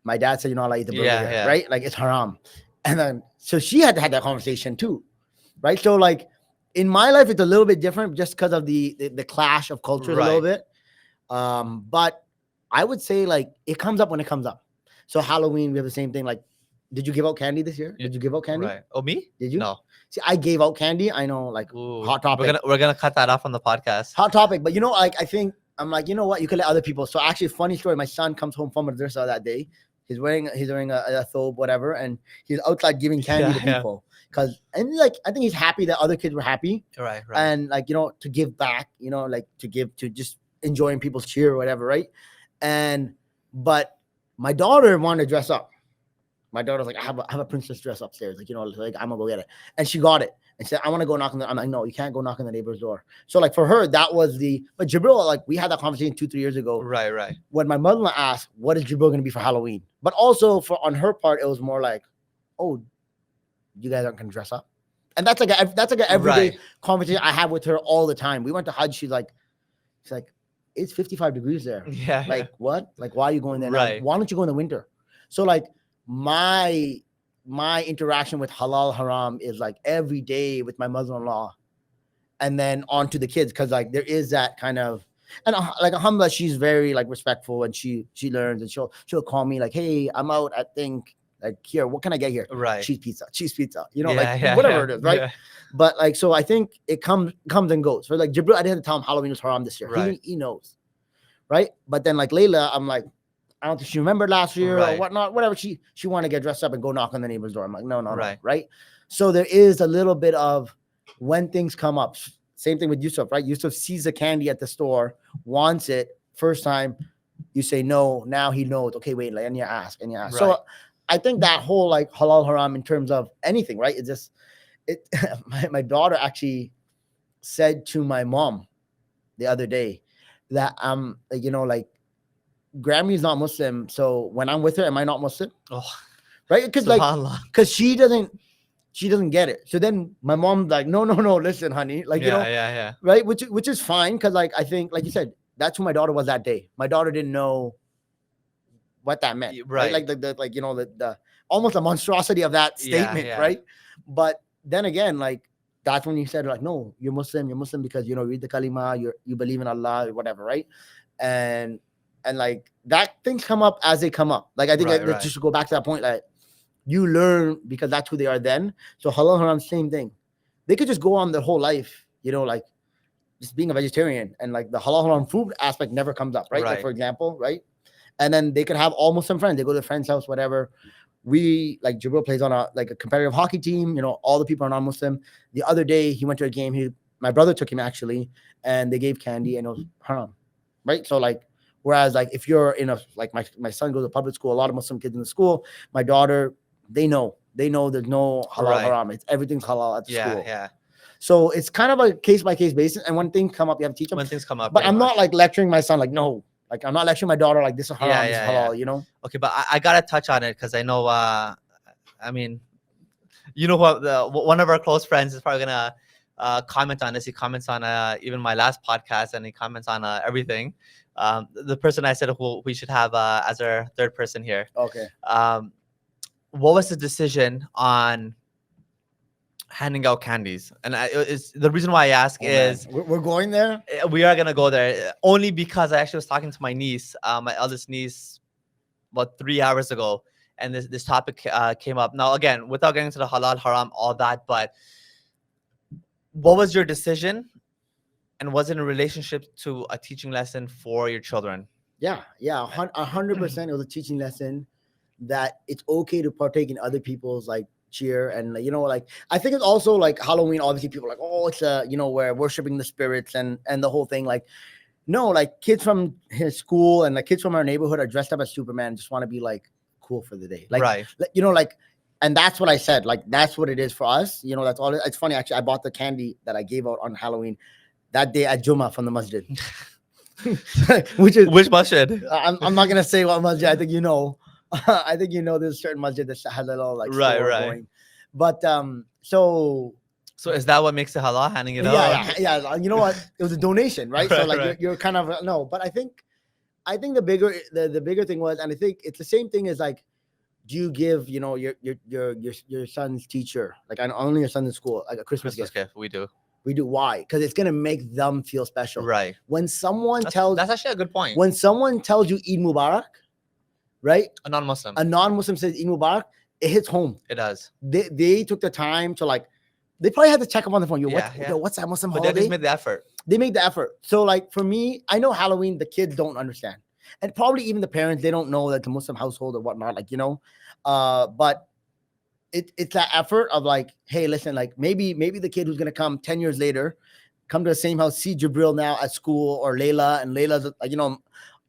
My dad said you're not allowed to eat the burger here, right? Like it's haram. And then so she had to have that conversation too, right? So like in my life, it's a little bit different just because of the clash of cultures a little bit. But I would say like it comes up when it comes up. So Halloween, we have the same thing. Like, did you give out candy this year? Yeah, Did you give out candy? right. Oh, me? Did you? No. See, I gave out candy. I know, like Ooh, hot topic. we're gonna cut that off on the podcast. Hot topic. But you know, like I think I'm like, you know what? You can let other people. So actually, funny story. My son comes home from madrasa that day. He's wearing a thobe, whatever, and he's outside giving candy to Yeah. people. Cause and like I think he's happy that other kids were happy, Right. and like to give back, like to give to just enjoying people's cheer or whatever, right? And but my daughter wanted to dress up. My daughter's like, I have a princess dress upstairs, like like I'm gonna go get it, and she got it and said, I want to go knock on the. I'm like, no, you can't go knock on the neighbor's door. So like for her, that was the. But Jibril, like we had that conversation 2-3 years ago. Right. When my mother asked, what is Jibril gonna be for Halloween? But also for on her part, it was more like, oh, you guys aren't gonna dress up, and that's like an everyday conversation I have with her all the time. We went to Hajj. She's like, it's 55 degrees there. Yeah. Like what? Like why are you going there? Right. Now? Why don't you go in the winter? So like my interaction with halal haram is like every day with my mother-in-law, and then on to the kids, because like there is that kind of. And like alhamdulillah, she's very like respectful, and she learns, and she'll call me like, hey, I'm out, I think, like, here, what can I get here? Right. Cheese pizza, Yeah, whatever it is, right? Yeah. But like, so I think it comes and goes. So like Jibril, I didn't tell him Halloween was haram this year. Right. He knows, right? But then like Layla, I'm like, I don't think she remembered last year or whatnot, whatever. She wanted to get dressed up and go knock on the neighbor's door. I'm like, no, right? So there is a little bit of when things come up. Same thing with Yusuf, right? Yusuf sees the candy at the store, wants it. First time, you say no. Now he knows. Okay, wait, and you ask. Right. So I think that whole like halal haram in terms of anything, right? It's just my daughter actually said to my mom the other day that like Grammy's not Muslim, so when I'm with her, am I not Muslim? Oh, right? Because she doesn't get it. So then my mom's like, no, listen, honey, like yeah, right? Which is fine, because like I think, like you said, that's who my daughter was that day. My daughter didn't know what that meant, right? Like the almost a monstrosity of that statement, right? But then again, like that's when you said like, no, you're Muslim because read the kalima, you believe in Allah or whatever, right? And like that things come up as they come up. Like I think just to go back to that point, like you learn because that's who they are then. So halal haram, same thing. They could just go on their whole life, like just being a vegetarian, and like the halal haram food aspect never comes up, right? Like for example, right? And then they could have all Muslim friends. They go to a friend's house, whatever. We like Jibril plays on a competitive hockey team. All the people are non-Muslim. The other day he went to a game. My brother took him actually, and they gave candy, and it was haram, right? So like, whereas like if you're in like my son goes to public school, a lot of Muslim kids in the school. My daughter, they know there's no halal haram. It's everything's halal at the school. Yeah. So it's kind of a case by case basis, and when things come up, you have to teach them. When things come up, but I'm not like lecturing my son like no. Like I'm not lecturing my daughter like this is haram, this is halal, Okay, but I gotta touch on it because I know. I mean, what one of our close friends is probably gonna comment on this. He comments on even my last podcast, and he comments on everything. The person I said who we should have as our third person here. Okay. What was the decision on handing out candies? And it's the reason why I ask is we're going there. We are gonna go there only because I actually was talking to my niece, my eldest niece, about 3 hours ago, and this topic came up. Now again, without getting into the halal haram, all that, but what was your decision, and was it in relationship to a teaching lesson for your children? Yeah, 100%. It was a teaching lesson that it's okay to partake in other people's like cheer, and like I think it's also like Halloween. Obviously, people are like, oh, it's we're worshiping the spirits and the whole thing. Like, no, like kids from his school and the kids from our neighborhood are dressed up as Superman, just want to be like cool for the day, like like, and that's what I said. Like that's what it is for us. That's all. It's funny actually. I bought the candy that I gave out on Halloween that day at Jummah from the masjid. Which masjid? I'm not gonna say what masjid. I think I think there's a certain masjid that has a little like right. Going. But so is that what makes it halal, handing it out? Yeah. You know what? It was a donation, right? So like you're kind of no, but I think the bigger thing was, and I think it's the same thing as like, do you give your son's teacher, like only your son in school, like a Christmas gift? We do. We do. Why? Because it's gonna make them feel special. Right. When someone That's actually a good point. when someone tells you Eid Mubarak, right? A non-Muslim. A non-Muslim says Eid Mubarak, it hits home. It does. They took the time to like, they probably had to check up on the phone. Yeah. Yo, what's that Muslim But holiday? they just made the effort. They make the effort. So like for me, I know Halloween, the kids don't understand. And probably even the parents, they don't know that the Muslim household or whatnot, like, but it's that effort of like, hey, listen, like maybe the kid who's gonna come 10 years later, come to the same house, see Jibril now at school, or Layla, and Layla's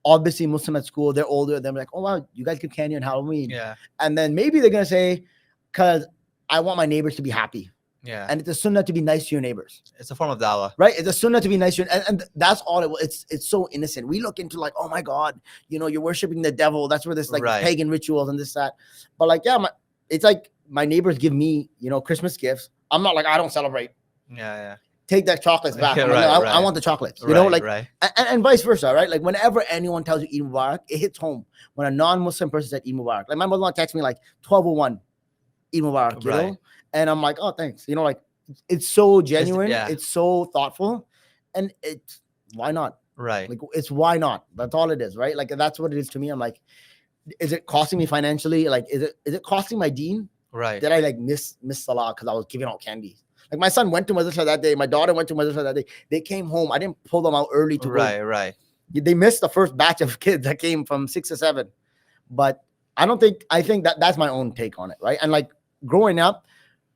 obviously Muslim at school, they're older, they're like, oh wow, you guys give candy on Halloween. Yeah. And then maybe they're gonna say, because I want my neighbors to be happy. Yeah. And it's a sunnah to be nice to your neighbors. It's a form of dawah. Right? It's a sunnah to be nice to your, and that's all it's so innocent. We look into like, oh my God, you're worshiping the devil. That's where this like Right. pagan rituals and this, that. But like, yeah, it's like my neighbors give me, Christmas gifts. I'm not like, I don't celebrate. Yeah. Take that chocolates back. Yeah, I'm like, right, no, right. I want the chocolates. Right. And vice versa, right? Like whenever anyone tells you Eid Mubarak, it hits home. When a non-Muslim person said Eid Mubarak, like my mother-in-law texts me like 12:01, Eid Mubarak, Right. and I'm like, oh, thanks. Like it's so genuine, yeah. it's so thoughtful, and it's why not? Right. Like it's why not? That's all it is, right? Like that's what it is to me. I'm like, is it costing me financially? Like, is it costing my deen? Right. Did I like miss Salah because I was giving out candy? Like my son went to madrasa that day, my daughter went to madrasa that day. They came home. I didn't pull them out early to go. Right. They missed the first batch of kids that came from 6 to 7. But I think that's my own take on it, right? And like growing up,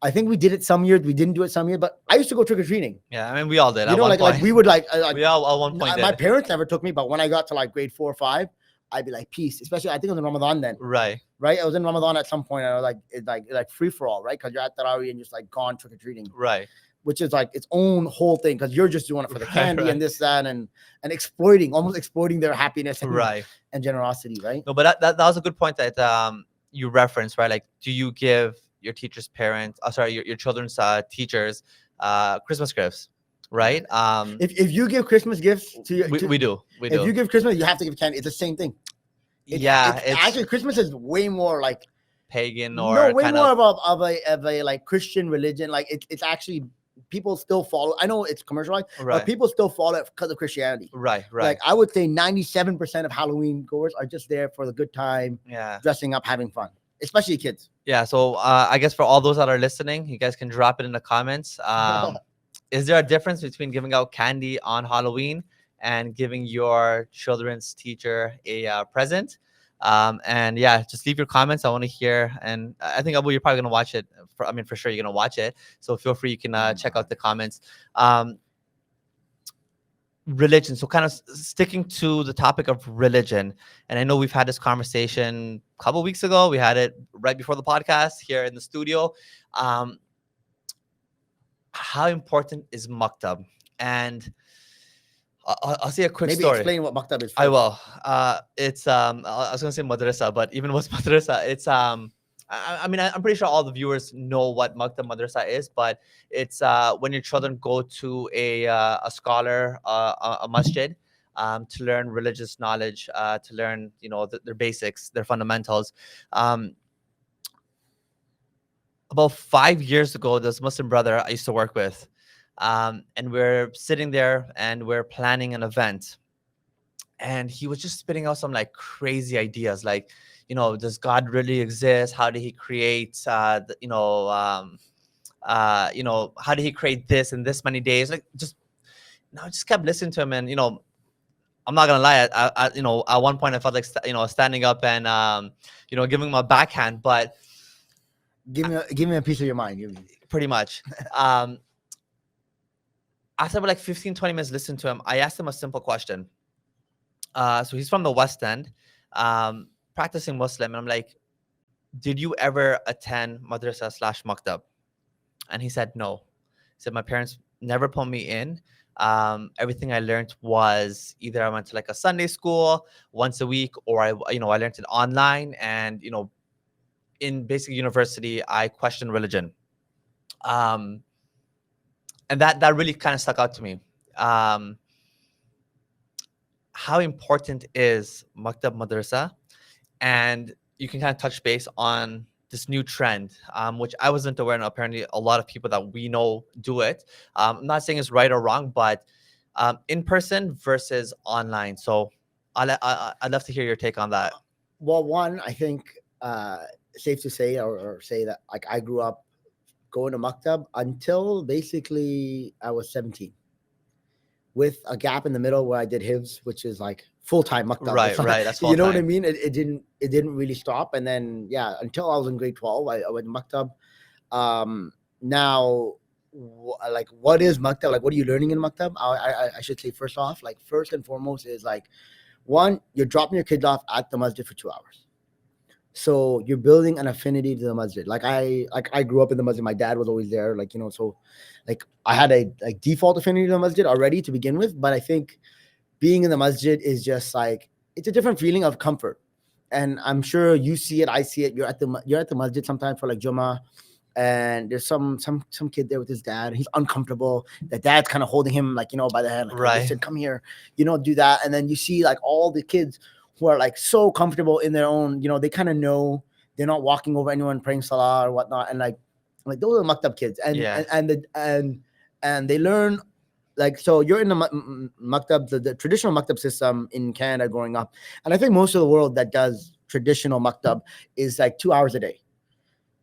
I think we did it some years, we didn't do it some years, but I used to go trick-or-treating. Yeah, I mean, we all did. Like we would like we all at one point my did. parents never took me, but when I got to like grade 4 or 5, I'd be like, peace. Especially, I think it was in Ramadan then. Right. I was in Ramadan at some point, and I was like, it's like free for all, right? Because you're at Tarawih and just like gone trick-or-treating. Right. Which is like its own whole thing, because you're just doing it for the candy and this, that, and almost exploiting their happiness and generosity, right? No, but that was a good point that you referenced, right? Like, do you give your teachers' parents, your children's teachers Christmas gifts, right? If you give Christmas gifts to your, we do. If you give Christmas, you have to give candy. It's the same thing. It's actually Christmas is way more like pagan or way more of a like Christian religion. Like it's actually, people still follow. I know it's commercialized, but people still follow it because of Christianity. Right. Like I would say 97% of Halloween goers are just there for the good time, dressing up, having fun, especially kids. Yeah. So I guess for all those that are listening, you guys can drop it in the comments. Is there a difference between giving out candy on Halloween and giving your children's teacher a present? And yeah, just leave your comments. I want to hear. And I think, Abu, you're probably going to watch it. For sure, you're going to watch it. So feel free. You can check out the comments. Religion. So kind of sticking to the topic of religion. And I know we've had this conversation a couple weeks ago. We had it right before the podcast here in the studio. How important is maktab? And I'll say a quick story. Explain what maktab is. I will. It's I was gonna say madrasa, but even what's madrasa? It's I mean, I'm pretty sure all the viewers know what maktab madrasa is, but it's when your children go to a scholar, a masjid, to learn religious knowledge, to learn their basics, their fundamentals. About 5 years ago, this Muslim brother I used to work with, and we're sitting there and we're planning an event, and he was just spitting out some like crazy ideas, like, does God really exist? How did he create, how did he create this in this many days? Like, I just kept listening to him, and I'm not gonna lie, at one point I felt like standing up and giving him a backhand, but. Give me a piece of your mind. Pretty much. After like 15, 20 minutes listening to him, I asked him a simple question. So he's from the West End, practicing Muslim. And I'm like, did you ever attend madrasa / maktab? And he said, no. He said, my parents never put me in. Everything I learned was either I went to like a Sunday school once a week, or I learned it online, and, in basic university, I questioned religion. And that really kind of stuck out to me. How important is maktab madrasa? And you can kind of touch base on this new trend, which I wasn't aware, and apparently a lot of people that we know do it. I'm not saying it's right or wrong, but in person versus online. So I'd love to hear your take on that. Well, one, I think safe to say or say that like I grew up going to maktab until basically I was 17, with a gap in the middle where I did hifz, which is like full-time maktab. Right, It's not- right. That's full you know what I time. mean? It didn't really stop. And then yeah, until I was in grade 12, I went to maktab. Now, like, what is maktab? Like, what are you learning in maktab? I should say first off, like first and foremost is like, one, you're dropping your kids off at the masjid for 2 hours. So you're building an affinity to the masjid. Like I grew up in the masjid. My dad was always there. Like, so like I had a like default affinity to the masjid already to begin with. But I think being in the masjid is just like, it's a different feeling of comfort. And I'm sure you see it, I see it. You're at the masjid sometimes for like Jummah, and there's some kid there with his dad. He's uncomfortable. The dad's kind of holding him like, by the hand, like, Right. "Hey, listen, come here, do that." And then you see like all the kids who are like so comfortable in their own, they kind of know they're not walking over anyone praying salah or whatnot. And like those are maktab kids. And Yeah. and they learn, like, so you're in the maktab, the traditional maktab system in Canada growing up. And I think most of the world that does traditional maktab is like 2 hours a day.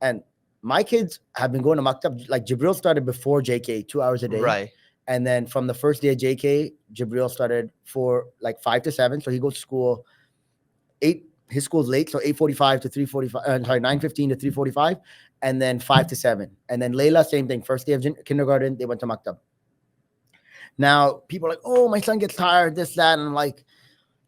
And my kids have been going to maktab, like Jibril started before JK, 2 hours a day. Right. And then from the first day of JK, Jibril started for like 5 to 7. So he goes to school 8. His school's late, so 8:45 to 3:45. 9:15 to 3:45, and then 5 to 7. And then Layla, same thing. First day of kindergarten, they went to maktab. Now people are like, "Oh, my son gets tired, this, that," and I'm like,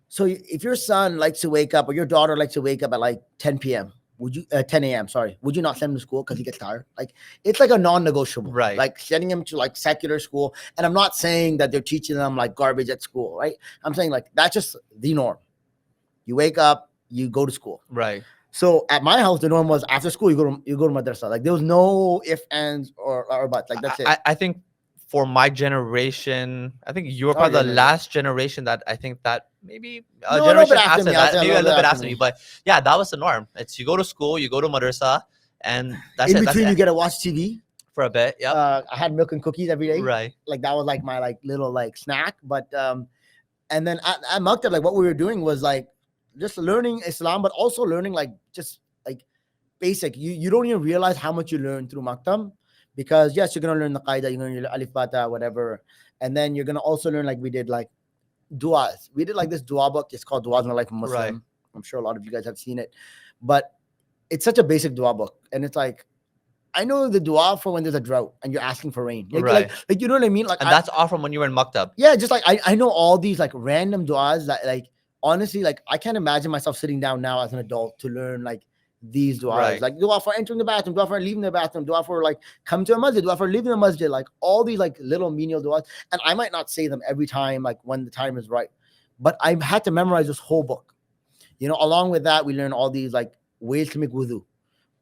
so if your son likes to wake up or your daughter likes to wake up at like 10 p.m., would you 10 a.m. Sorry, would you not send him to school because he gets tired? Like, it's like a non-negotiable. Right. Like sending him to like secular school. And I'm not saying that they're teaching them like garbage at school, right? I'm saying like that's just the norm. You wake up, you go to school. Right. So at my house, the norm was after school you go to madrasa. Like there was no ifs, ands, or buts. Like that's it. I think for my generation, I think you were Oh, probably the yeah. last generation that I think that maybe a No, a little generation bit after after me, I'll that, say a maybe a little little bit bit after after me. me. But yeah, that was the norm. It's you go to school, you go to madrasa, and that's In it. That's between, you it get to watch TV. for a bit. Yep. I had milk and cookies every day. Right. Like that was like my like little like snack. But and then at Maktab, like what we were doing was like just learning Islam, but also learning like just like basic. You don't even realize how much you learn through Maktab, because yes, you're gonna learn the qaida, you're gonna learn alif bata, whatever, and then you're gonna also learn, like we did, like du'as. We did like this dua book. It's called Du'as in the Life of a Muslim. Right. I'm sure a lot of you guys have seen it, but it's such a basic dua book, and it's like, I know the dua for when there's a drought and you're asking for rain. Like, Right. like you know what I mean? Like, And that's all from when you were in maktab. yeah, just like I know all these like random duas that like honestly, like I can't imagine myself sitting down now as an adult to learn like these duas. Right. Like dua for entering the bathroom, dua for leaving the bathroom, dua for like coming to a masjid, dua for leaving the masjid, like all these like little menial duas. And I might not say them every time, like when the time is right, but I had to memorize this whole book. Along with that, we learn all these like ways to make wudu.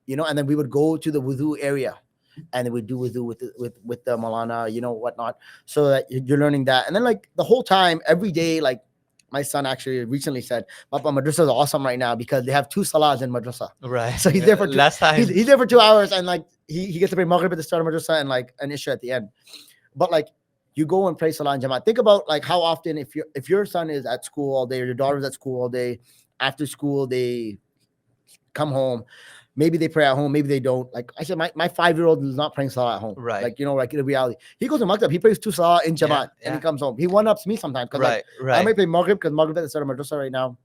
And then we would go to the wudu area, and then we do wudu with the Malana, whatnot, so that you're learning that. And then like the whole time, every day, like my son actually recently said, "Papa, madrasa is awesome right now because they have 2 salahs in madrasa." Right. So he's there for last time. He's there for 2 hours, and like he gets to pray maghrib at the start of madrasa and like an isha at the end. But like you go and pray salah in jamaat. Think about like how often if your son is at school all day or your daughter's at school all day, after school they come home. Maybe they pray at home, maybe they don't. Like I said, my 5-year-old is not praying salah at home. Right. Like, like in reality. He goes to maktab, he prays 2 salah in jamaat, and he comes home. He one-ups me sometimes. Right. Like, I might play maghrib because maghrib at the start of madrasa right now.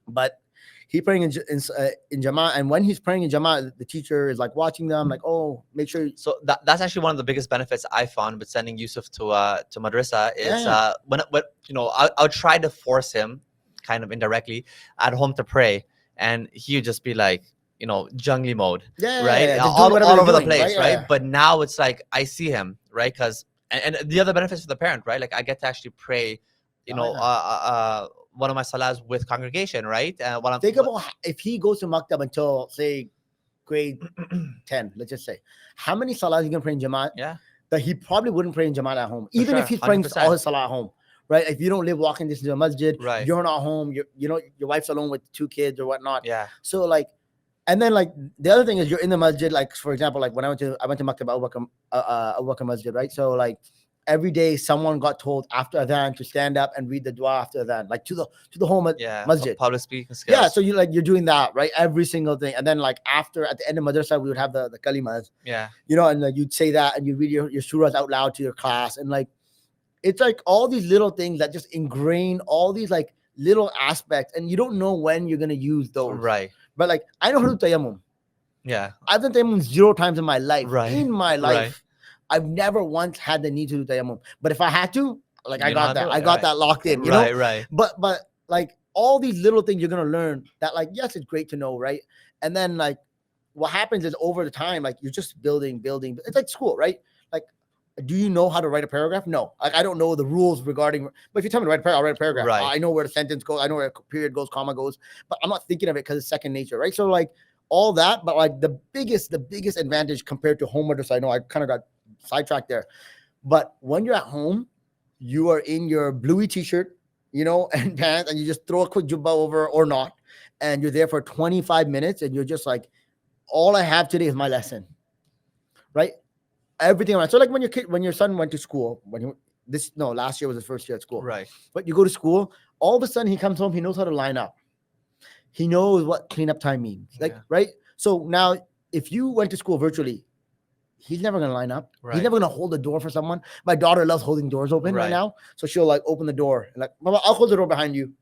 But he praying in jamaat, and when he's praying in jamaat, the teacher is like watching them, like, oh, make sure. So that's actually one of the biggest benefits I found with sending Yusuf to madrasa is when I'll try to force him kind of indirectly at home to pray, and he would just be like, jungly mode, right? All over the place, right? Yeah. But now it's like I see him, right? Because and the other benefits for the parent, right? Like I get to actually pray, one of my salahs with congregation, right? Think about if he goes to maktab until say grade 10, let's just say, how many salahs you gonna pray in jamaat? Yeah, that he probably wouldn't pray in jamaat at home, even if he's 100%. praying all his salah at home. Right, if you don't live walking distance to a masjid, right, you're not home. Your wife's alone with 2 kids or whatnot. Yeah. So like, And then like the other thing is you're in the masjid. Like for example, like when I went to Maktab Abu Bakr Masjid, right? So like every day someone got told after adhan to stand up and read the dua after adhan, like to the whole Yeah, masjid. public speaking Yeah, skills. so you're doing that right every single thing, and then like after at the end of madrasa we would have the kalimas, Yeah, and like you'd say that and you read your surahs out loud to your class, and like it's like all these little things that just ingrain all these like little aspects, and you don't know when you're gonna use those. right. But like I know how to do tayammum. Yeah, I've done tayammum 0 times in my life. right. In my Right. life, I've never once had the need to do tayammum. But if I had to, like I You know how got to do that. it. I got Right. that locked in. Right. Right. But like all these little things you're gonna learn that like yes, it's great to know, right? And then like what happens is over the time, like you're just building. It's like school, right? Like, do you know how to write a paragraph? No, like I don't know the rules regarding. But if you tell me to write a paragraph, I'll write a paragraph. Right. I know where the sentence goes. I know where a period goes, comma goes. But I'm not thinking of it because it's second nature, right? So like all that, but like the biggest advantage compared to home madrasa. I know I kind of got sidetracked there, but when you're at home, you are in your bluey t-shirt, and pants, and you just throw a quick jubba over or not, and you're there for 25 minutes, and you're just like, all I have today is my lesson, right? Everything around. So like when your son went to school, last year was his first year at school, Right. but you go to school, all of a sudden he comes home, he knows how to line up. He knows what cleanup time means. Like, Yeah. right? So now if you went to school virtually, he's never gonna line up. Right. He's never gonna hold the door for someone. My daughter loves holding doors open right Right. now. So she'll like open the door and like, Mama, I'll close the door behind you.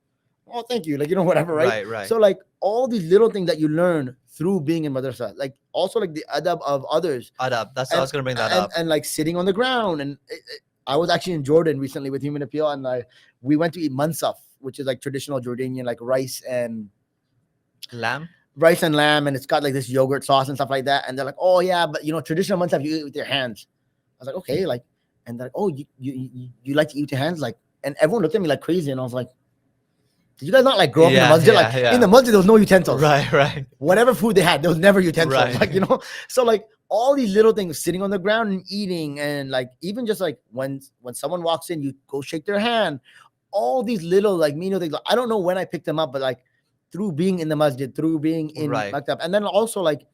Oh, thank you. Like, whatever, right? Right. Right. So like all these little things that you learn through being in madrasa, like also like the adab of others, Adab. That's I was gonna bring that up. and like sitting on the ground. And I was actually in Jordan recently with Human Appeal, and we went to eat mansaf, which is like traditional Jordanian, like rice and Lamb. lamb, and it's got like this yogurt sauce and stuff like that. And they're like, oh yeah, but traditional mansaf you eat with your hands. I was like, okay, like, and they're like, oh, you like to eat with your hands, like, and everyone looked at me like crazy, and I was like, did you guys not like grow up in the masjid? Like in the masjid, there was no utensils. Right. Right. Whatever food they had, there was never utensils. Right. Like, so like all these little things, sitting on the ground and eating, and like even just like when someone walks in, you go shake their hand. All these little like things. I don't know when I picked them up, but like through being in the masjid, through being in Right. maktab, and then also like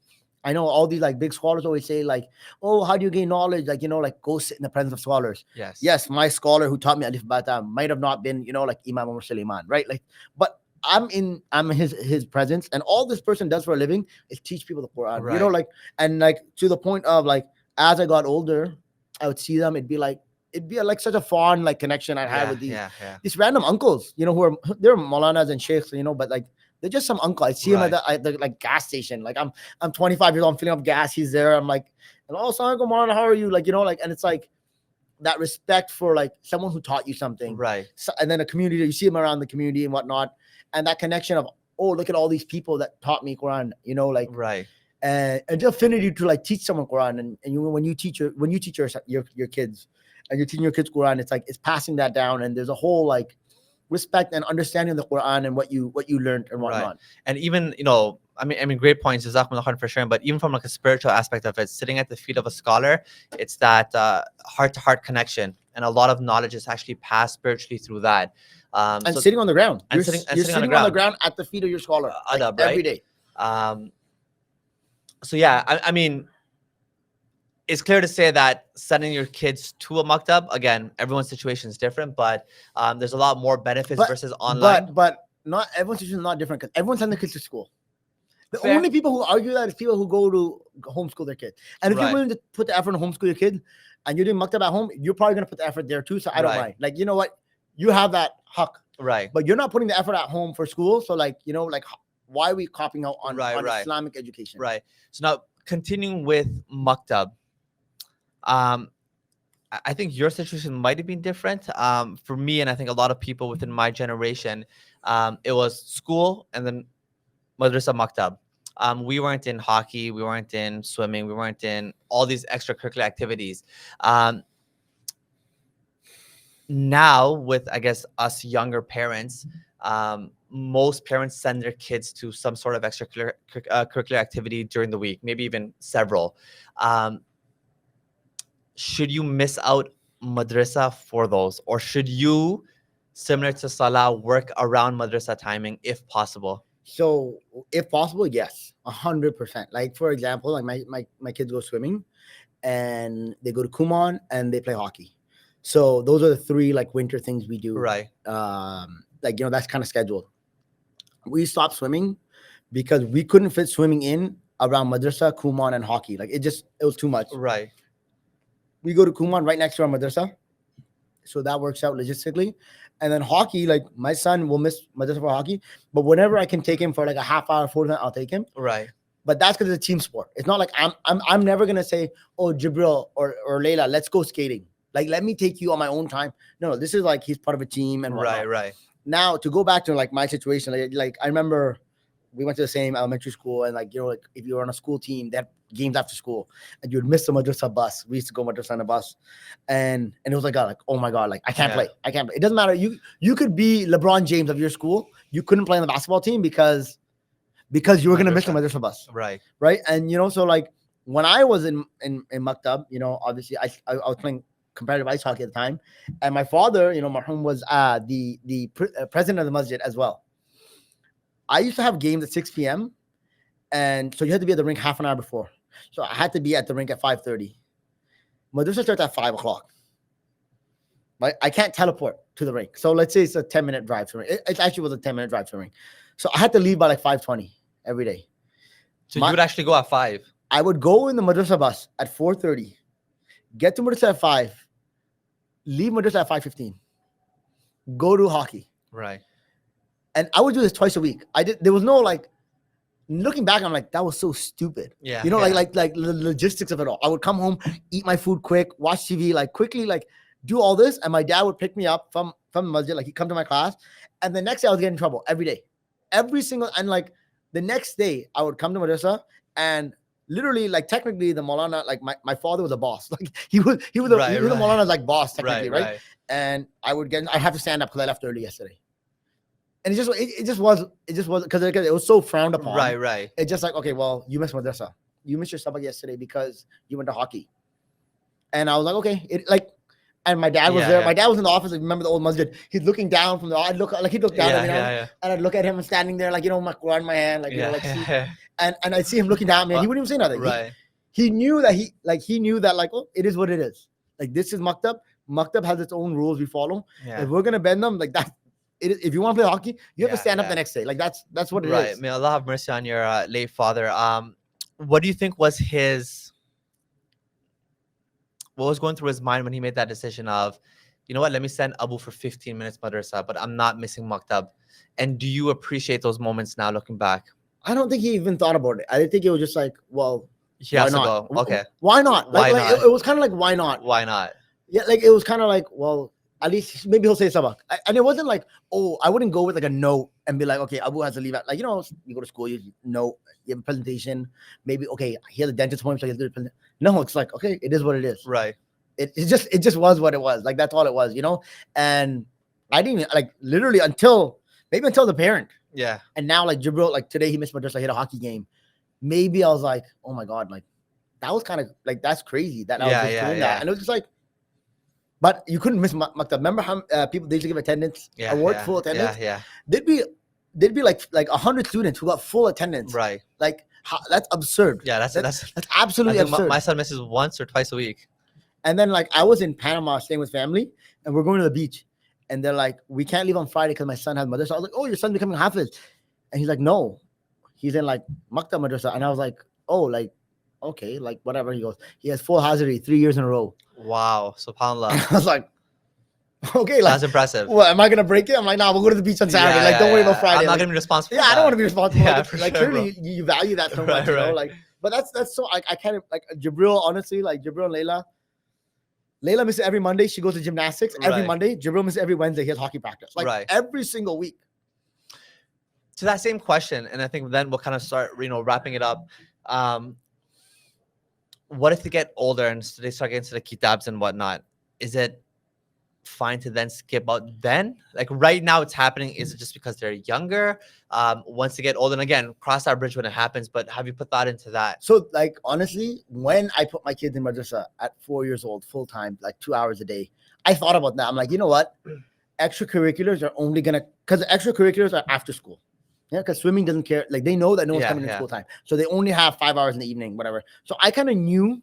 I know all these like big scholars always say like, oh, how do you gain knowledge? Like, like go sit in the presence of scholars. Yes. Yes, my scholar who taught me Alif Bata might have not been, like Imam Umar Suleiman, right? Like, but I'm in his presence, and all this person does for a living is teach people the Quran. Right. Like, and like to the point of like as I got older, I would see them. It'd be like such a fond like connection I had with these random uncles, they're Maulanas and Sheikhs, but like they're just some uncle. I see him at the like gas station. Like I'm 25 years old, I'm filling up gas. He's there. I'm like, and oh, Assalamu alaikum, Maulana, how are you? Like, like, and it's like that respect for like someone who taught you something. Right. So, and then a community, you see him around the community and whatnot. And that connection of, oh, look at all these people that taught me Quran, like, right. And the affinity to like teach someone Quran. And when you teach your kids and you're teaching your kids Quran, it's like, it's passing that down. And there's a whole like respect and understanding the Quran and what you learned and whatnot. Right. And even, I mean, great points, Jazakumullah khair for sharing. But even from like a spiritual aspect of it, sitting at the feet of a scholar, it's that heart-to-heart connection, and a lot of knowledge is actually passed spiritually through that. And so, sitting on the ground, you're sitting on the ground at the feet of your scholar adab, every day. So yeah, I mean, it's clear to say that sending your kids to a maktab, again, everyone's situation is different, but there's a lot more benefits versus online. But not everyone's situation is not different, because everyone's sending their kids to school. The Fair. only people who argue that is people who go to homeschool their kids. And if you're willing to put the effort to homeschool your kid and you're doing maktab at home, you're probably going to put the effort there too. So I don't mind. Like, you know what? You have that huck. Right. But you're not putting the effort at home for school. So like, like why are we copying out on Islamic education? Right. So now continuing with maktab, I think your situation might have been different. For me, and I think a lot of people within my generation, it was school and then madrasa maktab. We weren't in hockey, we weren't in swimming, we weren't in all these extracurricular activities. Now, with I guess us younger parents, most parents send their kids to some sort of extracurricular activity during the week, maybe even several. Should you miss out madrasa for those, or should you, similar to Salah, work around madrasa timing if possible? So if possible, yes, 100%. Like for example, like my kids go swimming, and they go to Kumon and they play hockey. So those are the three like winter things we do. Right. Like that's kind of scheduled. We stopped swimming because we couldn't fit swimming in around madrasa, Kumon, and hockey. Like it was too much. Right. We go to Kumon right next to our madrasa, so that works out logistically. And then hockey, like my son will miss madrasa for hockey, but whenever I can take him for like a half hour, 40 minutes, I'll take him. Right. But that's because it's a team sport. It's not like I'm never gonna say, oh, Jibril or Layla, let's go skating. Like, let me take you on my own time. No, this is like he's part of a team and whatnot. Right. Right. Now to go back to like my situation, like I remember we went to the same elementary school, and like like if you were on a school team, they had games after school, and you'd miss the madrasa bus. We used to go madrasa on a bus, and it was like, oh my god, like I can't play. It doesn't matter. You could be LeBron James of your school, you couldn't play on the basketball team because you were gonna miss the madrasa bus. Right. Right. And so like when I was in Maktab, obviously I was playing competitive ice hockey at the time, and my father, marhum, was the president of the masjid as well. I used to have games at 6 p.m. and so you had to be at the rink half an hour before. So I had to be at the rink at 5:30. Madrasa starts at 5 o'clock. Right? I can't teleport to the rink. So let's say it's a 10-minute drive to the rink. It actually was a 10-minute drive to the rink. So I had to leave by like 5:20 every day. So you would actually go at 5? I would go in the madrasa bus at 4:30, get to madrasa at 5, leave madrasa at 5:15, go to hockey. Right. And I would do this twice a week. There was no like, looking back, I'm like, that was so stupid. Yeah. Like the logistics of it all. I would come home, eat my food quick, watch TV, like quickly, like do all this. And my dad would pick me up from the masjid, like he'd come to my class. And the next day I was getting in trouble every day. And like the next day I would come to madrasa, and literally, like technically the Maulana, like my father was a boss. Like he was the Maulana's like boss technically, right? And I have to stand up because I left early yesterday. And it just was because it was so frowned upon. Right. It's just like, okay, well, you missed madrasa. You missed your sabak yesterday because you went to hockey. And I was like, okay, and my dad was there. My dad was in the office. I remember the old masjid. He's looking down from he'd look down at me, and I'd look at him standing there, like, my Quran in my hand, like, and I'd see him looking down at me, and he wouldn't even say nothing. Right. He knew that, like, oh, it is what it is. Like, this is Maktab. Maktab has its own rules we follow. Yeah. If we're gonna bend them, like that, if you want to play hockey, you have to stand up the next day. Like that's what it is. Right. May Allah have mercy on your late father. What do you think was what was going through his mind when he made that decision of, you know what, let me send Abu for 15 minutes madrasa, but I'm not missing Maktab? And do you appreciate those moments now looking back? I don't think he even thought about it. I think it was just like, well, he has to go. Okay. Why not? Why not? It was kind of like, why not? Why not? Yeah, like it was kind of like, well, at least maybe he'll say sabak. And it wasn't like, oh, I wouldn't go with like a note and be like, okay, Abu has to leave at, like, you go to school, you have a presentation, maybe, okay, here's the dentist appointment, so you have to do the presentation. No, it's like, okay, it is what it is. Right. It just was what it was. Like, that's all it was, And I didn't even, like, literally until the parent. Yeah. And now, like, Jibril, like, today he missed madrasa, hit a hockey game. Maybe I was like, oh my God, like, that was kind of, like, that's crazy that I was just doing that. And it was just like, but you couldn't miss Maktab. Remember how people, they used to give attendance, full attendance? Yeah. There'd be like 100 students who got full attendance. Right. Like, that's absurd. Yeah, that's absolutely absurd. My son misses once or twice a week. And then, like, I was in Panama staying with family, and we're going to the beach. And they're like, we can't leave on Friday because my son has madrasa. I was like, oh, your son's becoming Hafiz. And he's like, no. He's in, like, Maktab madrasa. And I was like, oh, like, okay, like, whatever. He goes, he has full Hazari 3 years in a row. Wow, subhanAllah. I was like, okay, like, that's impressive. Well, am I gonna break it? I'm like, nah, we'll go to the beach on Saturday. Like, don't worry about Friday. I'm not like, gonna be responsible. Yeah, I don't want to be responsible. Yeah, like clearly you value that so much, right. Like, but that's so I can't, like, Jibril, honestly, like Jibril and Layla misses every Monday. She goes to gymnastics every Monday. Jibril misses every Wednesday. He has hockey practice, like every single week. To that same question, and I think then we'll kind of start, wrapping it up. What if they get older and they start getting to the kitabs and whatnot? Is it fine to then skip out then? Like, right now it's happening. Is it just because they're younger? Once they get older, and again, cross that bridge when it happens, but have you put thought into that? So, like, honestly, when I put my kids in madrasa at 4 years old, full time, like 2 hours a day, I thought about that. I'm like, you know what? Extracurriculars are only because extracurriculars are after school. Yeah, because swimming doesn't care. Like they know that no one's Yeah, coming in yeah. school time, so they only have 5 hours in the evening, whatever. So I kind of knew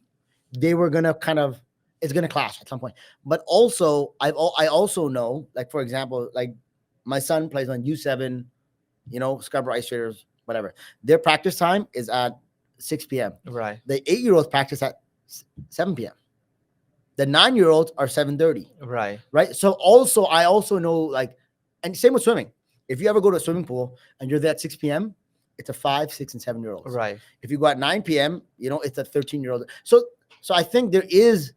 they were gonna kind of it's gonna clash at some point. But also, I also know, like for example, like my son plays on U7, Scarborough Ice Traders, whatever. Their practice time is at 6 p.m. Right, The 8-year-olds practice at 7 p.m. The 9-year-olds are 7:30. right, Right. So also, I also know like, and same with swimming. If you ever go to a swimming pool and you're there at 6 p.m., it's a 5, 6, and 7-year-olds. right. If you go at 9 p.m., it's a 13-year-old. So I think there is,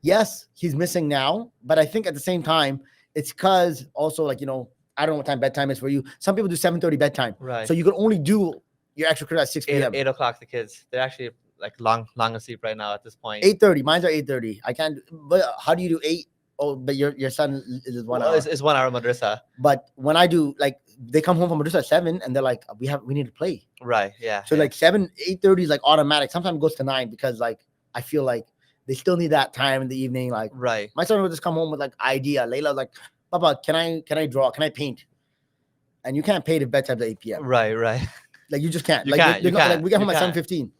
yes, he's missing now, but I think at the same time, it's because also like, I don't know what time bedtime is for you. Some people do 7:30 bedtime. Right. So you could only do your extracurricular at 6 p.m. 8 o'clock. The kids, they're actually like long asleep right now at this point. 8:30. Mine's are 8:30. I can't, but how do you do 8? Oh, but your son is 1 Well, hour. it's 1 hour madrasa. But when I do, like, they come home from madrasa at 7 and they're like, we need to play. Right. Yeah. So yeah. like 8:30 is like automatic. Sometimes it goes to 9 because like I feel like they still need that time in the evening. Like Right. my son would just come home with like idea. Layla was like, Papa, can I draw? Can I paint? And you can't paint if bedtime's at 8 p.m. Right. Right. Like you just can't. You like can't, they're you not- like can't, we get you home at can't. 7:15.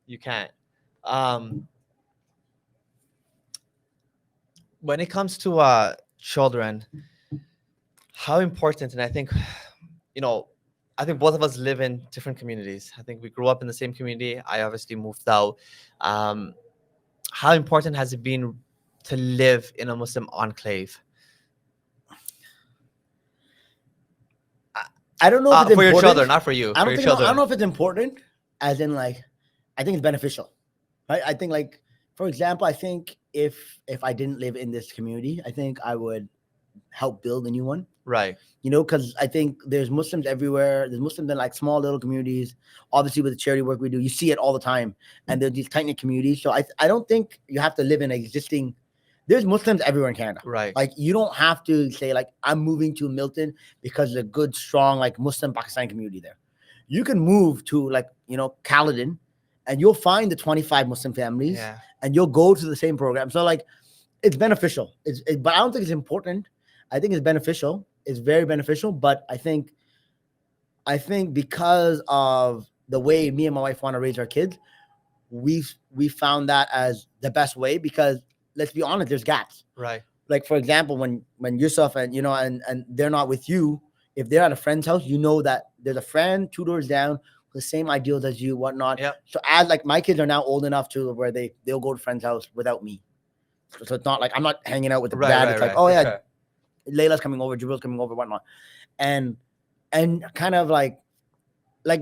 You can't. When it comes to children, how important, and I think, I think both of us live in different communities. I think we grew up in the same community. I obviously moved out. How important has it been to live in a Muslim enclave? I don't know if it's For your important. children, not for you. I For don't your think. I children. don't know if it's important, as in like, I think it's beneficial, right? I think like, for example, I think if I didn't live in this community, I think I would help build a new one. Right. Because I think there's Muslims everywhere. There's Muslims in like small little communities. Obviously, with the charity work we do, you see it all the time, and there's these tight knit communities. So I don't think you have to live in existing. There's Muslims everywhere in Canada. Right. Like you don't have to say like I'm moving to Milton because there's a good, strong like Muslim Pakistani community there. You can move to like Caledon, and you'll find the 25 Muslim families, Yeah. and you'll go to the same program. So like, it's beneficial. But I don't think it's important. I think it's beneficial. It's very beneficial. But I think because of the way me and my wife want to raise our kids, we found that as the best way because let's be honest, there's gaps. Right. Like for example, when Yusuf and and they're not with you, if they're at a friend's house, you know that there's a friend 2 doors down, the same ideals as you, whatnot. Yep. So as like my kids are now old enough to where they'll go to friend's house without me. So it's not like I'm not hanging out with the Right. dad. Right. It's right. like, oh For yeah, sure. Layla's coming over, Jabril's coming over, whatnot. And kind of like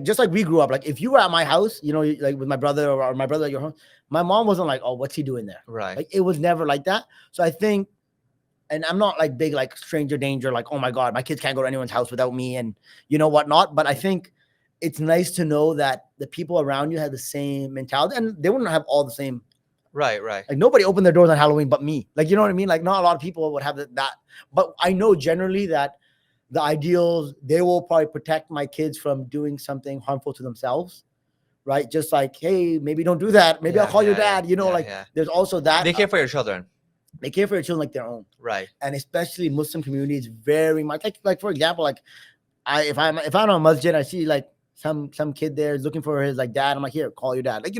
just like we grew up, like if you were at my house, like with my brother or my brother at your home, my mom wasn't like, oh, what's he doing there? Right. Like it was never like that. So I think, and I'm not like big like stranger danger, like, oh my God, my kids can't go to anyone's house without me and whatnot. But I think it's nice to know that the people around you have the same mentality and they wouldn't have all the same. Right. Right. Like nobody opened their doors on Halloween but me. Like, you know what I mean? Like not a lot of people would have that. But I know generally that the ideals, they will probably protect my kids from doing something harmful to themselves. Right. Just like, hey, maybe don't do that. Maybe I'll call your dad. There's also that. They care for your children. They care for your children like their own. Right. And especially Muslim communities very much like for example, like if I'm on a masjid, I see like some kid there is looking for his like dad. I'm like, here, call your dad. Like,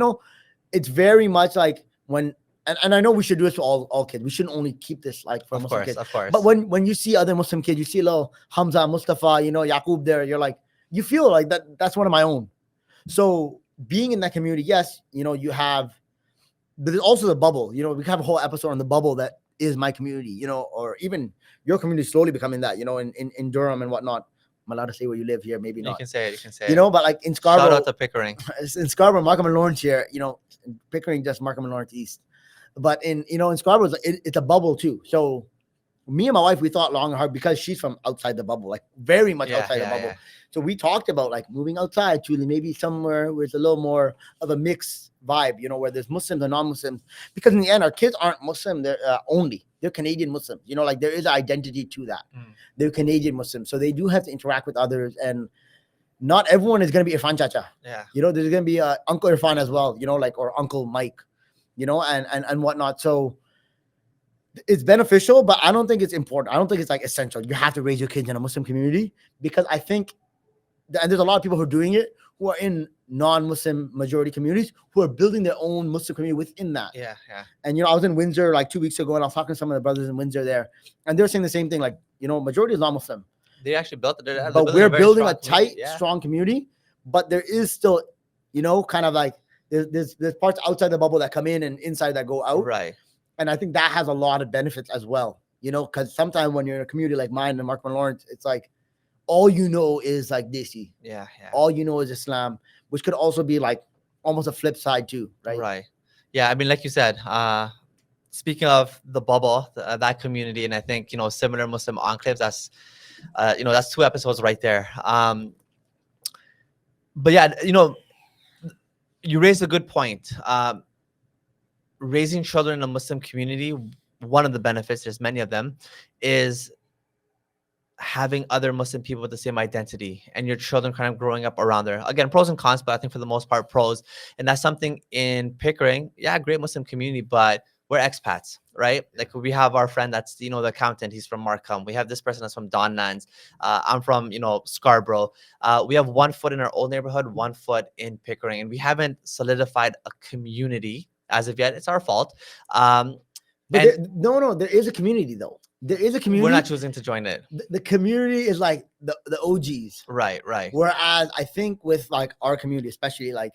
it's very much like when and I know we should do this for all kids. We shouldn't only keep this like for Muslim kids. Of course. But when you see other Muslim kids, you see little Hamza, Mustafa, Yaqub there, you're like, you feel like that's one of my own. So being in that community, yes, you have, but there's also the bubble. We have a whole episode on the bubble that is my community, or even your community slowly becoming that, in Durham and whatnot. I'm allowed to say where you live here, maybe not. You can say it. But like in Scarborough, shout out to Pickering. In Scarborough, Markham and Lawrence here, Pickering just Markham and Lawrence East. But in Scarborough, it's a bubble too. So me and my wife, we thought long and hard because she's from outside the bubble, like very much outside the bubble. Yeah. So we talked about like moving outside to maybe somewhere where it's a little more of a mixed vibe, where there's Muslims and non-Muslims. Because in the end, our kids aren't Muslim; they're they're Canadian Muslims. Like there is an identity to that. They're Canadian Muslims, so they do have to interact with others, and not everyone is going to be Irfan Chacha. Yeah. There's going to be Uncle Irfan as well. Or Uncle Mike. And whatnot. So it's beneficial, but I don't think it's important. I don't think it's like essential. You have to raise your kids in a Muslim community because I think and there's a lot of people who are doing it who are in non-Muslim majority communities who are building their own Muslim community within that. Yeah, yeah. And I was in Windsor like 2 weeks ago, and I was talking to some of the brothers in Windsor there, and they're saying the same thing. Like, majority is non-Muslim, They actually built it. They're but building we're a very building a strong community. tight, Yeah. strong community. But there is still, kind of like there's parts outside the bubble that come in and inside that go out. Right. And I think that has a lot of benefits as well. Because sometimes when you're in a community like mine in Markham and Lawrence, it's like all is like Desi. Yeah, yeah. All is Islam, which could also be like almost a flip side too, right? Right. Yeah, I mean, like you said, speaking of the bubble, that community, and I think similar Muslim enclaves. That's that's 2 episodes right there. But yeah, you raised a good point. Raising children in a Muslim community, one of the benefits, there's many of them, is having other Muslim people with the same identity and your children kind of growing up around there. Again, pros and cons, but I think for the most part, pros. And that's something in Pickering. Yeah, great Muslim community, but we're expats, right? Like we have our friend that's, the accountant. He's from Markham. We have this person that's from Donlands. I'm from, Scarborough. We have 1 foot in our old neighborhood, 1 foot in Pickering, and we haven't solidified a community as of yet. It's our fault. But there is a community though. There is a community. We're not choosing to join it. The community is like the OGs. Right, right. Whereas I think with like our community, especially like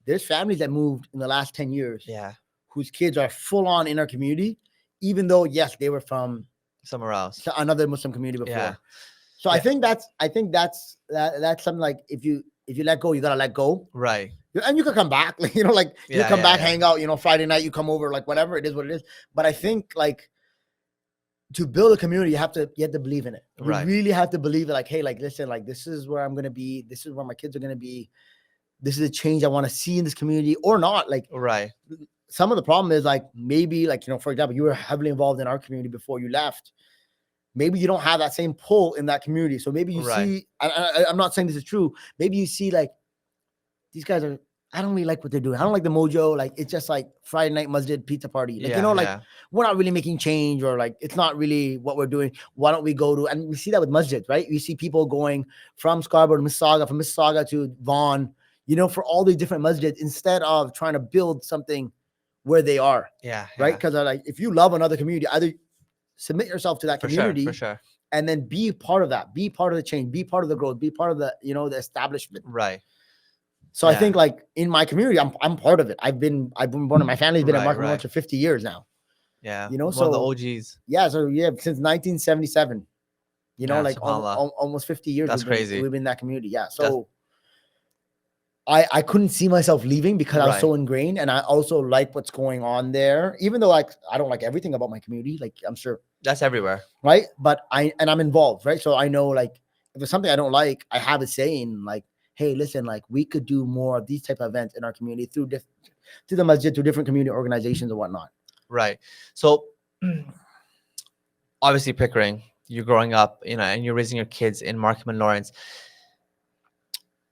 there's families that moved in the last 10 years. Yeah. Whose kids are full on in our community, even though yes, they were from somewhere else, another Muslim community before. Yeah. So yeah. I think that's something like if you let go, you gotta let go. Right. And you can come back, you come back, hang out, Friday night, you come over, like whatever it is, what it is. But I think like to build a community, you have to believe in it. You really have to believe it. Like, hey, like listen, like this is where I'm gonna be. This is where my kids are gonna be. This is a change I want to see in this community, or not. Like, right. Some of the problem is like maybe like for example, you were heavily involved in our community before you left. Maybe you don't have that same pull in that community. So maybe you see. I'm not saying this is true. Maybe you see like these guys are. I don't really like what they're doing. I don't like the mojo. Like it's just like Friday night masjid pizza party. Like we're not really making change, or like it's not really what we're doing. Why don't we go to? And we see that with masjid, right? You see people going from Scarborough to Mississauga, from Mississauga to Vaughan. For all these different masjids instead of trying to build something where they are. Yeah. Right. Because like if you love another community, either submit yourself to that community for sure. And then be part of that, be part of the change, be part of the growth, be part of the, the establishment. Right. So I think like in my community, I'm part of it. I've been born in my family's been in Markham for 50 years now. Yeah. So one of the OGs. Yeah. So since 1977, like almost 50 years. That's crazy. We've been in that community. Yeah. So I couldn't see myself leaving because I was so ingrained, and I also like what's going on there, even though like I don't like everything about my community. Like I'm sure that's everywhere, right? But I'm involved, right? So I know like if there's something I don't like, I have a saying like, hey, listen, like we could do more of these type of events in our community through the masjid, through different community organizations and whatnot. Right. So obviously Pickering, you're growing up, and you're raising your kids in Markham and Lawrence.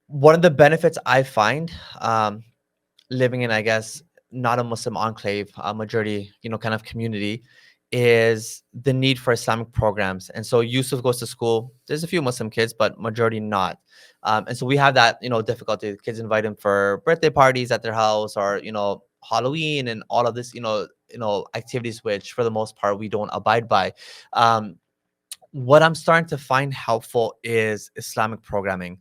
One of the benefits I find living in, I guess, not a Muslim enclave, a majority, kind of community, is the need for Islamic programs. And so Yusuf goes to school. There's a few Muslim kids, but majority not. And so we have that, difficulty. The kids invite him for birthday parties at their house, or, Halloween and all of this, activities, which for the most part we don't abide by. What I'm starting to find helpful is Islamic programming.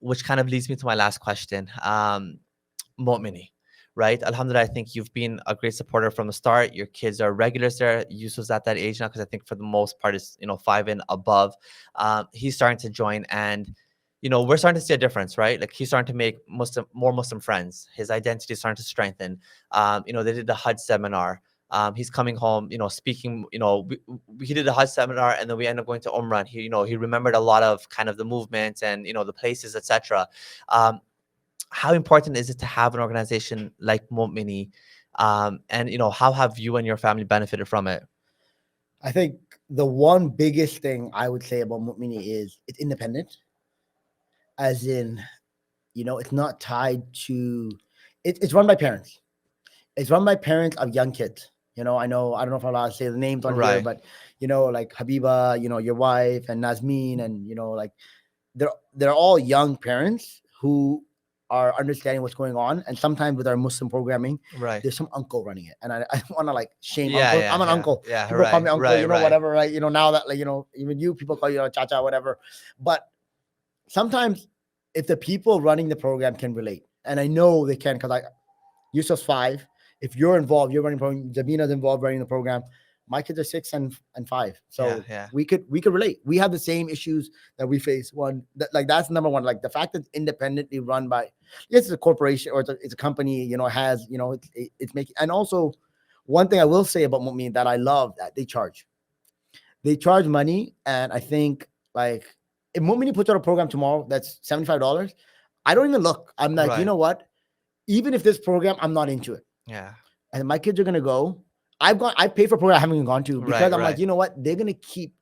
Which kind of leads me to my last question. Mu'mini, right? Alhamdulillah, I think you've been a great supporter from the start. Your kids are regulars there. Yusuf's at that age now, because I think for the most part is 5 and above. He's starting to join, and we're starting to see a difference, right? Like he's starting to make more Muslim friends. His identity is starting to strengthen. They did the Hajj seminar. He's coming home, speaking, he did a Hajj seminar, and then we ended up going to Umrah. And he remembered a lot of kind of the movements and, the places, etc. How important is it to have an organization like Mu'mini? And, how have you and your family benefited from it? I think the one biggest thing I would say about Mu'mini is it's independent. As in, it's not tied to, it's run by parents. It's run by parents of young kids. I don't know if I'm allowed to say the names on here, but like Habiba, your wife, and Nazmeen, and like they're all young parents who are understanding what's going on. And sometimes with our Muslim programming, Right. there's some uncle running it, and I don't want to like shame Yeah, uncles. yeah, I'm an yeah, uncle. yeah. People call Right, me uncle, right, right. whatever, right? Now that like even you people call you cha-cha, whatever. But sometimes if the people running the program can relate, and I know they can because I Yusuf's 5. If you're involved, you're running program. Zabina's involved running the program. My kids are 6 and 5, Yeah, so yeah. we could relate. We have the same issues that we face. That's number one. Like the fact that it's independently run by, yes, it's a corporation or it's a company. Has it's making. And also, one thing I will say about Mu'min that I love that they charge money, and I think like if Mu'min puts out a program tomorrow that's $75, I don't even look. I'm like, you Right. know what? Even if this program, I'm not into it, Yeah. and my kids are gonna go. I pay for a program I haven't even gone to because Right, I'm like, right. you know what? They're gonna keep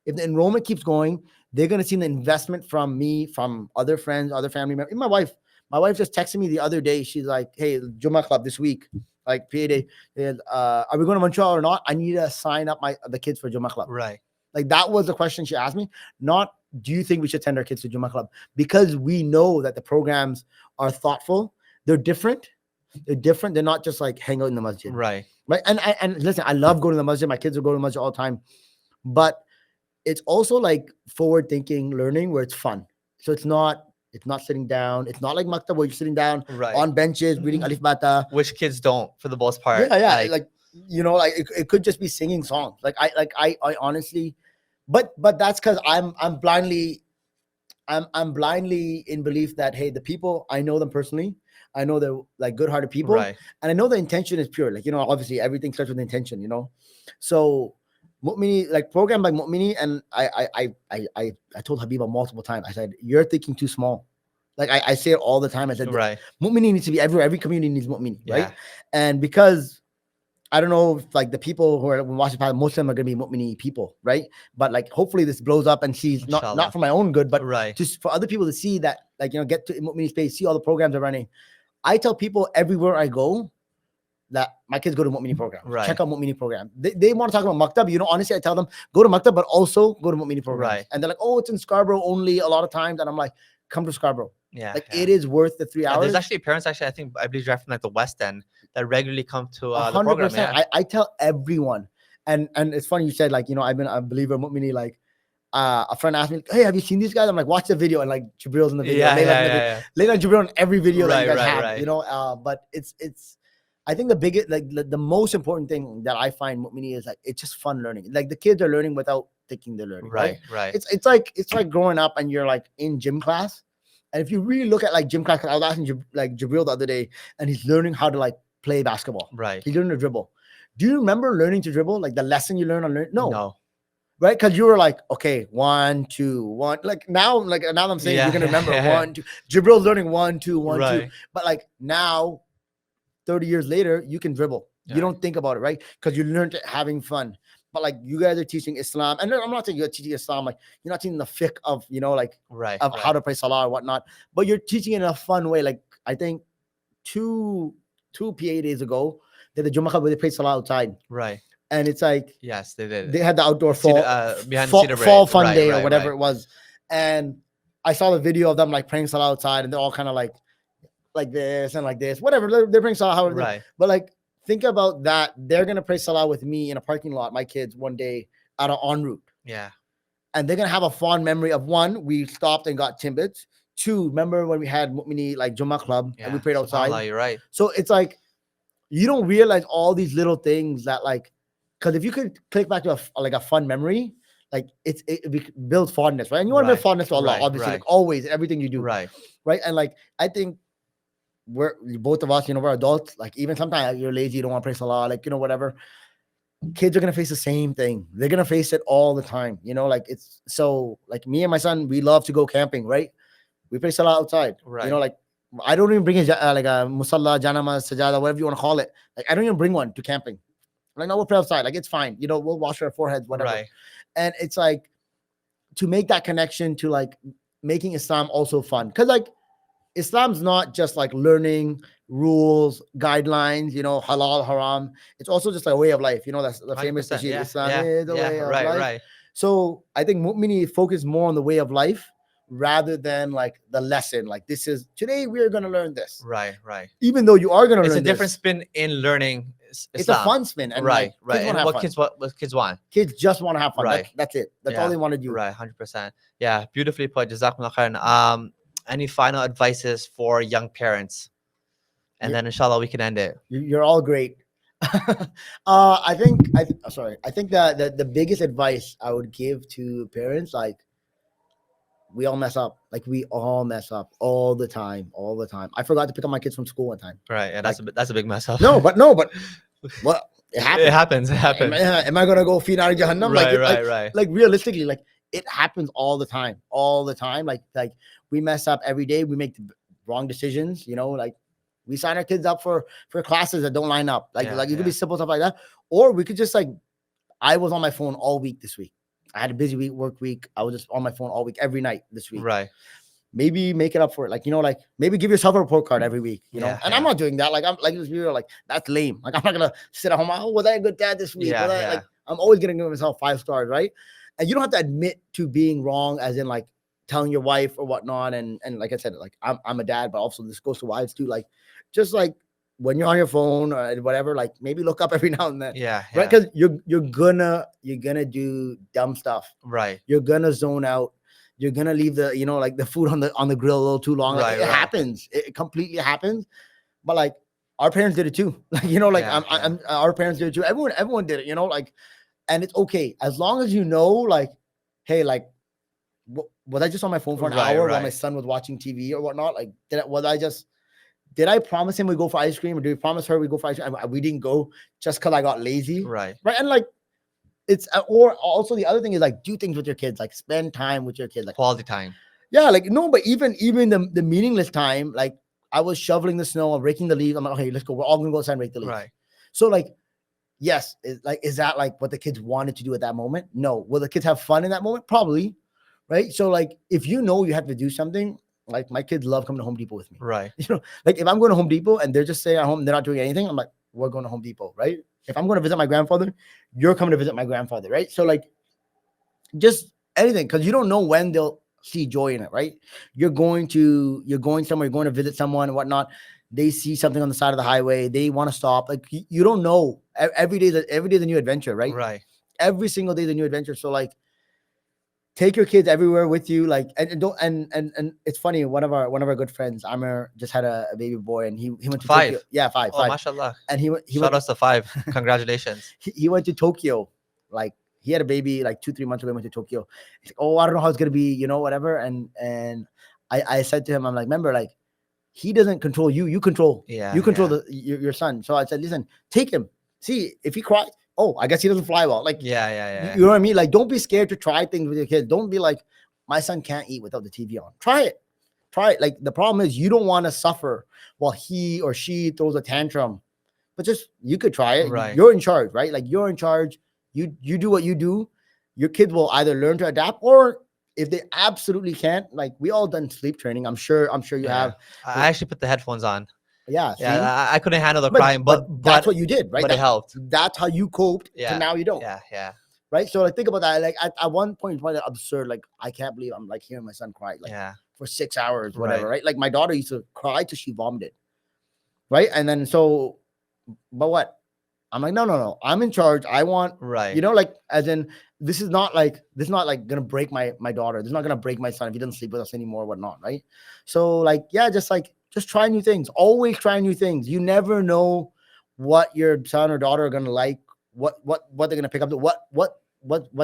if the enrollment keeps going, they're gonna see the investment from me, from other friends, other family members. Even my wife. My wife just texted me the other day. She's like, "Hey, Juma Club this week, like PA day. Are we going to Montreal or not? I need to sign up the kids for Juma Club." Right. Like that was the question she asked me. Not, do you think we should send our kids to Juma Club? Because we know that the programs are thoughtful. They're different. They're different. They're not just like hang out in the masjid, Right. right? And listen, I love going to the masjid. My kids will go to the masjid all the time, but it's also like forward thinking learning where it's fun. So it's not sitting down. It's not like maktab where you're sitting down Right. on benches reading alif bata. Which kids don't for the most part. Yeah, yeah. Like, Like like it could just be singing songs. I honestly, but that's because I'm blindly in belief that, hey, the people, I know them personally. I know they're like good-hearted people, right. and I know the intention is pure. Like obviously everything starts with intention. So Mu'mini, like program by Mu'mini, and I told Habiba multiple times. I said, you're thinking too small. Like I say it all the time. I said, Right. Mu'mini needs to be everywhere. Every community needs Mu'mini, right? Yeah. And because I don't know if like the people who are watching Muslim are gonna be Mu'mini people, right? But like hopefully this blows up and sees not Inshallah. for my own good, but Right. just for other people to see that, like get to Mu'mini space, see all the programs are running. I tell people everywhere I go that my kids go to Mu'mini programs. Right. Check out Mu'mini program. They want to talk about Maktab. Honestly, I tell them go to Maktab, but also go to Mu'mini programs. Right. And they're like, oh, it's in Scarborough only a lot of times. And I'm like, come to Scarborough. Yeah. Like yeah. it is worth the 3 Yeah, hours. there's actually parents. Actually, I believe right from like the West End that regularly come to the program. 100%. Yeah. I tell everyone, and it's funny you said like I've been a believer in Mu'mini. Like a friend asked me, hey, have you seen these guys? I'm like, watch the video, and like Jibril's in the video, Yeah. Layla's Yeah. in the Yeah. video, Yeah. Layla and Jibril in every video that you Right, guys right, have. right. But it's I think the biggest, like the most important thing that I find Mu'mini is like it's just fun learning. Like the kids are learning without thinking they're learning. Right. Right. It's like growing up and you're like in gym class, and if you really look at like gym class, 'cause I was asking Jibril the other day, and he's learning how to like play basketball. Right. He's learning to dribble. Do you remember learning to dribble? Like the lesson you learn on learn? No. No. Right? Because you were like, okay, 1, 2, 1. Like now I'm saying Yeah, you're gonna remember yeah. 1, 2. Jibril's learning 1, 2, 1, 2. Right. But like now, 30 years later, you can dribble. Yeah. You don't think about it, right? Because you learned it having fun. But like you guys are teaching Islam, and I'm not saying you're teaching Islam, like you're not teaching the fiqh of Right. of right. how to pray salah or whatnot, but you're teaching it in a fun way. Like I think two PA days ago, they had the Jummah where they prayed salah outside, Right. and it's like Yes, they did. they had the outdoor Cedar- fall behind the cedar fall break. fun Right, day or right, whatever right. it was, and I saw the video of them like praying salah outside, and they're all kind of like this and like this, whatever. They're praying salah, however. Right. But like, think about that. They're gonna pray salah with me in a parking lot, my kids, one day at an en route. Yeah. And they're gonna have a fond memory of, one, we stopped and got timbits. 2, remember when we had Mu'mini like Jummah club and we prayed outside. SubhanAllah, you're right. So it's like you don't realize all these little things that like, because if you could click back to a fun memory, like it builds fondness, right? And you want to build fondness to Allah, right, obviously, right. like always, everything you do, Right. right? And like I think we're both of us, we're adults. Like even sometimes you're lazy, you don't want to pray salah, like whatever. Kids are gonna face the same thing. They're gonna face it all the time. Like it's so like me and my son, we love to go camping, right? We pray salah outside. Right. Like I don't even bring like a musalla, janama, sajada, whatever you want to call it. Like I don't even bring one to camping. Like no, we'll pray outside. Like it's fine. We'll wash our foreheads, whatever. Right. And it's like to make that connection to like making Islam also fun, because like Islam's not just like learning rules, guidelines, halal, haram. It's also just like a way of life. That's the famous 100%, yeah, Islam yeah, is a yeah, way of right, life. right. So I think Mu'mini focus more on the way of life rather than like the lesson. Like, this is today we are going to learn this, Right. Right. even though you are going to It's a learn different this. spin in learning It's a Islam. fun spin, and Right. like Right. kids want And to have what fun. kids want. Kids just want to have fun. Right. That's it. That's all Yeah. they want to do. Right. 100%. Yeah. Beautifully put. Jazakumullah khairan. Any final advices for young parents? And Yeah. then inshallah we can end it. You're all great. I think I think that the biggest advice I would give to parents, like, we all mess up. Like, we all mess up all the time, all the time. I forgot to pick up my kids from school one time. Right. Yeah. That's a big mess up. No, but what it happens. It happens. It happens. Am I gonna go feed out of Jahannam? Right. Like realistically, like, it happens all the time, all the time. Like we mess up every day. We make the wrong decisions. You know, like, we sign our kids up for classes that don't line up. Like it could be simple stuff like that, or we could just, like, I was on my phone all week this week. I had a busy work week. I was just on my phone all week, every night this week. Right. Maybe make it up for it. Like, you know, like, maybe give yourself a report card every week, you know? Yeah, and I'm not doing that. Like, I'm like, like, that's lame. Like, I'm not going to sit at home. Oh, was I a good dad this week? Yeah, Like, I'm always going to give myself 5 stars, right? And you don't have to admit to being wrong, as in, like, telling your wife or whatnot. And like I said, like, I'm a dad, but also this goes to wives too. Like, just like, when you're on your phone or whatever, like, maybe look up every now and then. Yeah. Right? Because you're gonna do dumb stuff. Right. You're gonna zone out. You're gonna leave the, you know, like, the food on the grill a little too long. Like, it happens. It completely happens. But, like, our parents did it too. Like, you know, like, our parents did it too. Everyone did it, you know, like, and it's okay as long as you know, like, hey, like, was I just on my phone for an hour while my son was watching TV or whatnot? Like, did I promise him we go for ice cream, or did we promise her we go for ice cream? We didn't go just because I got lazy. Right. And, like, it's, or also the other thing is, like, do things with your kids, like, spend time with your kids, like quality time. Yeah, like, no, but even the meaningless time, like, I was shoveling the snow, I'm raking the leaves. I'm like, okay, let's go. We're all gonna go outside and rake the leaves. Right. So, like, yes, is that like what the kids wanted to do at that moment? No. Will the kids have fun in that moment? Probably. Right. So, like, if you know you have to do something, like, my kids love coming to Home Depot with me. Right. You know, like, if I'm going to Home Depot and they're just staying at home, they're not doing anything, I'm like, we're going to Home Depot, right? If I'm going to visit my grandfather, you're coming to visit my grandfather, right? So, like, just anything, because you don't know when they'll see joy in it, right? You're going somewhere, you're going to visit someone and whatnot. They see something on the side of the highway, they want to stop. Like, you don't know. Every day is a new adventure, right? Right. Every single day is a new adventure. So, like, take your kids everywhere with you, like, and don't and it's funny. One of our good friends, Amir, just had a baby boy, and he went to 5. Tokyo. Yeah, 5. Oh, mashallah. And he Shout went out to 5. Congratulations. he went to Tokyo. Like, he had a baby like 2-3 months ago. He went to Tokyo. He's like, oh, I don't know how it's gonna be, you know, whatever. And I said to him, I'm like, remember, like, he doesn't control you. You control. Yeah. You control your son. So I said, listen, take him. See if he cries. Oh, I guess he doesn't fly well. Like, yeah. You know what I mean? Like, don't be scared to try things with your kids. Don't be like, my son can't eat without the TV on. Try it. Like, the problem is you don't want to suffer while he or she throws a tantrum. But just, you could try it. Right. You're in charge, right? Like, you're in charge. You do what you do. Your kids will either learn to adapt, or if they absolutely can't, like, we all done sleep training. I'm sure you have. I actually put the headphones on. Yeah. Yeah. I couldn't handle the crying, but that's what you did, right? But it helped. That's how you coped. Yeah. To now you don't. Yeah. Right. So, like, think about that. Like, at one point, it's probably absurd. Like, I can't believe I'm, like, hearing my son cry, like, for 6 hours, whatever. Right. Like, my daughter used to cry till she vomited. Right. And then but what? I'm like, no. I'm in charge. I want, right. You know, like, as in, this is not gonna break my daughter. This is not gonna break my son if he doesn't sleep with us anymore, whatnot. Right. So, like, yeah, just try new things. Always try new things. You never know what your son or daughter are gonna like, what they're gonna pick up to, what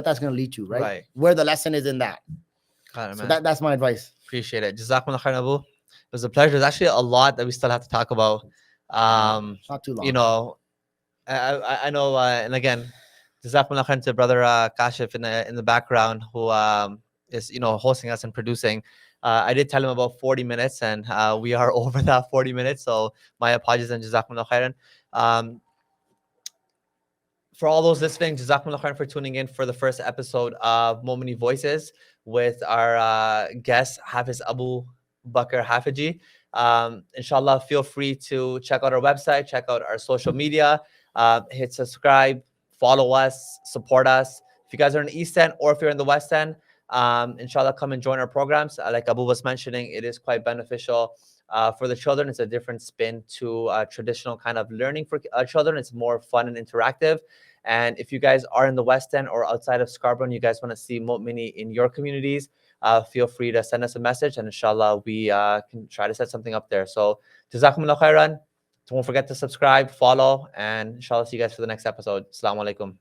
that's gonna lead to, right? Where the lesson is in that. Got it, so man. that's my advice. Appreciate it. Jazakumullah khairan, Abu. It was a pleasure. There's actually a lot that we still have to talk about. It's not too long. You know, I know, and again, Jazakumullah khairan to brother Kashif in the background, who is, you know, hosting us and producing. I did tell him about 40 minutes, and we are over that 40 minutes. So my apologies, and Jazakumullah khairan. For all those listening, Jazakumullah khairan for tuning in for the first episode of Momini Voices with our guest, Hafiz Abu Hafejee. Inshallah, feel free to check out our website, check out our social media, hit subscribe, follow us, support us. If you guys are in the East End or if you're in the West End, Inshallah, come and join our programs. Like Abu was mentioning, it is quite beneficial for the children. It's a different spin to traditional kind of learning for children. It's more fun and interactive. And if you guys are in the West End or outside of Scarborough and you guys want to see Moat Mini in your communities, feel free to send us a message, and inshallah, we can try to set something up there. So, jazakumullah khairan. Don't forget to subscribe, follow, and inshallah, see you guys for the next episode. Assalamu alaikum.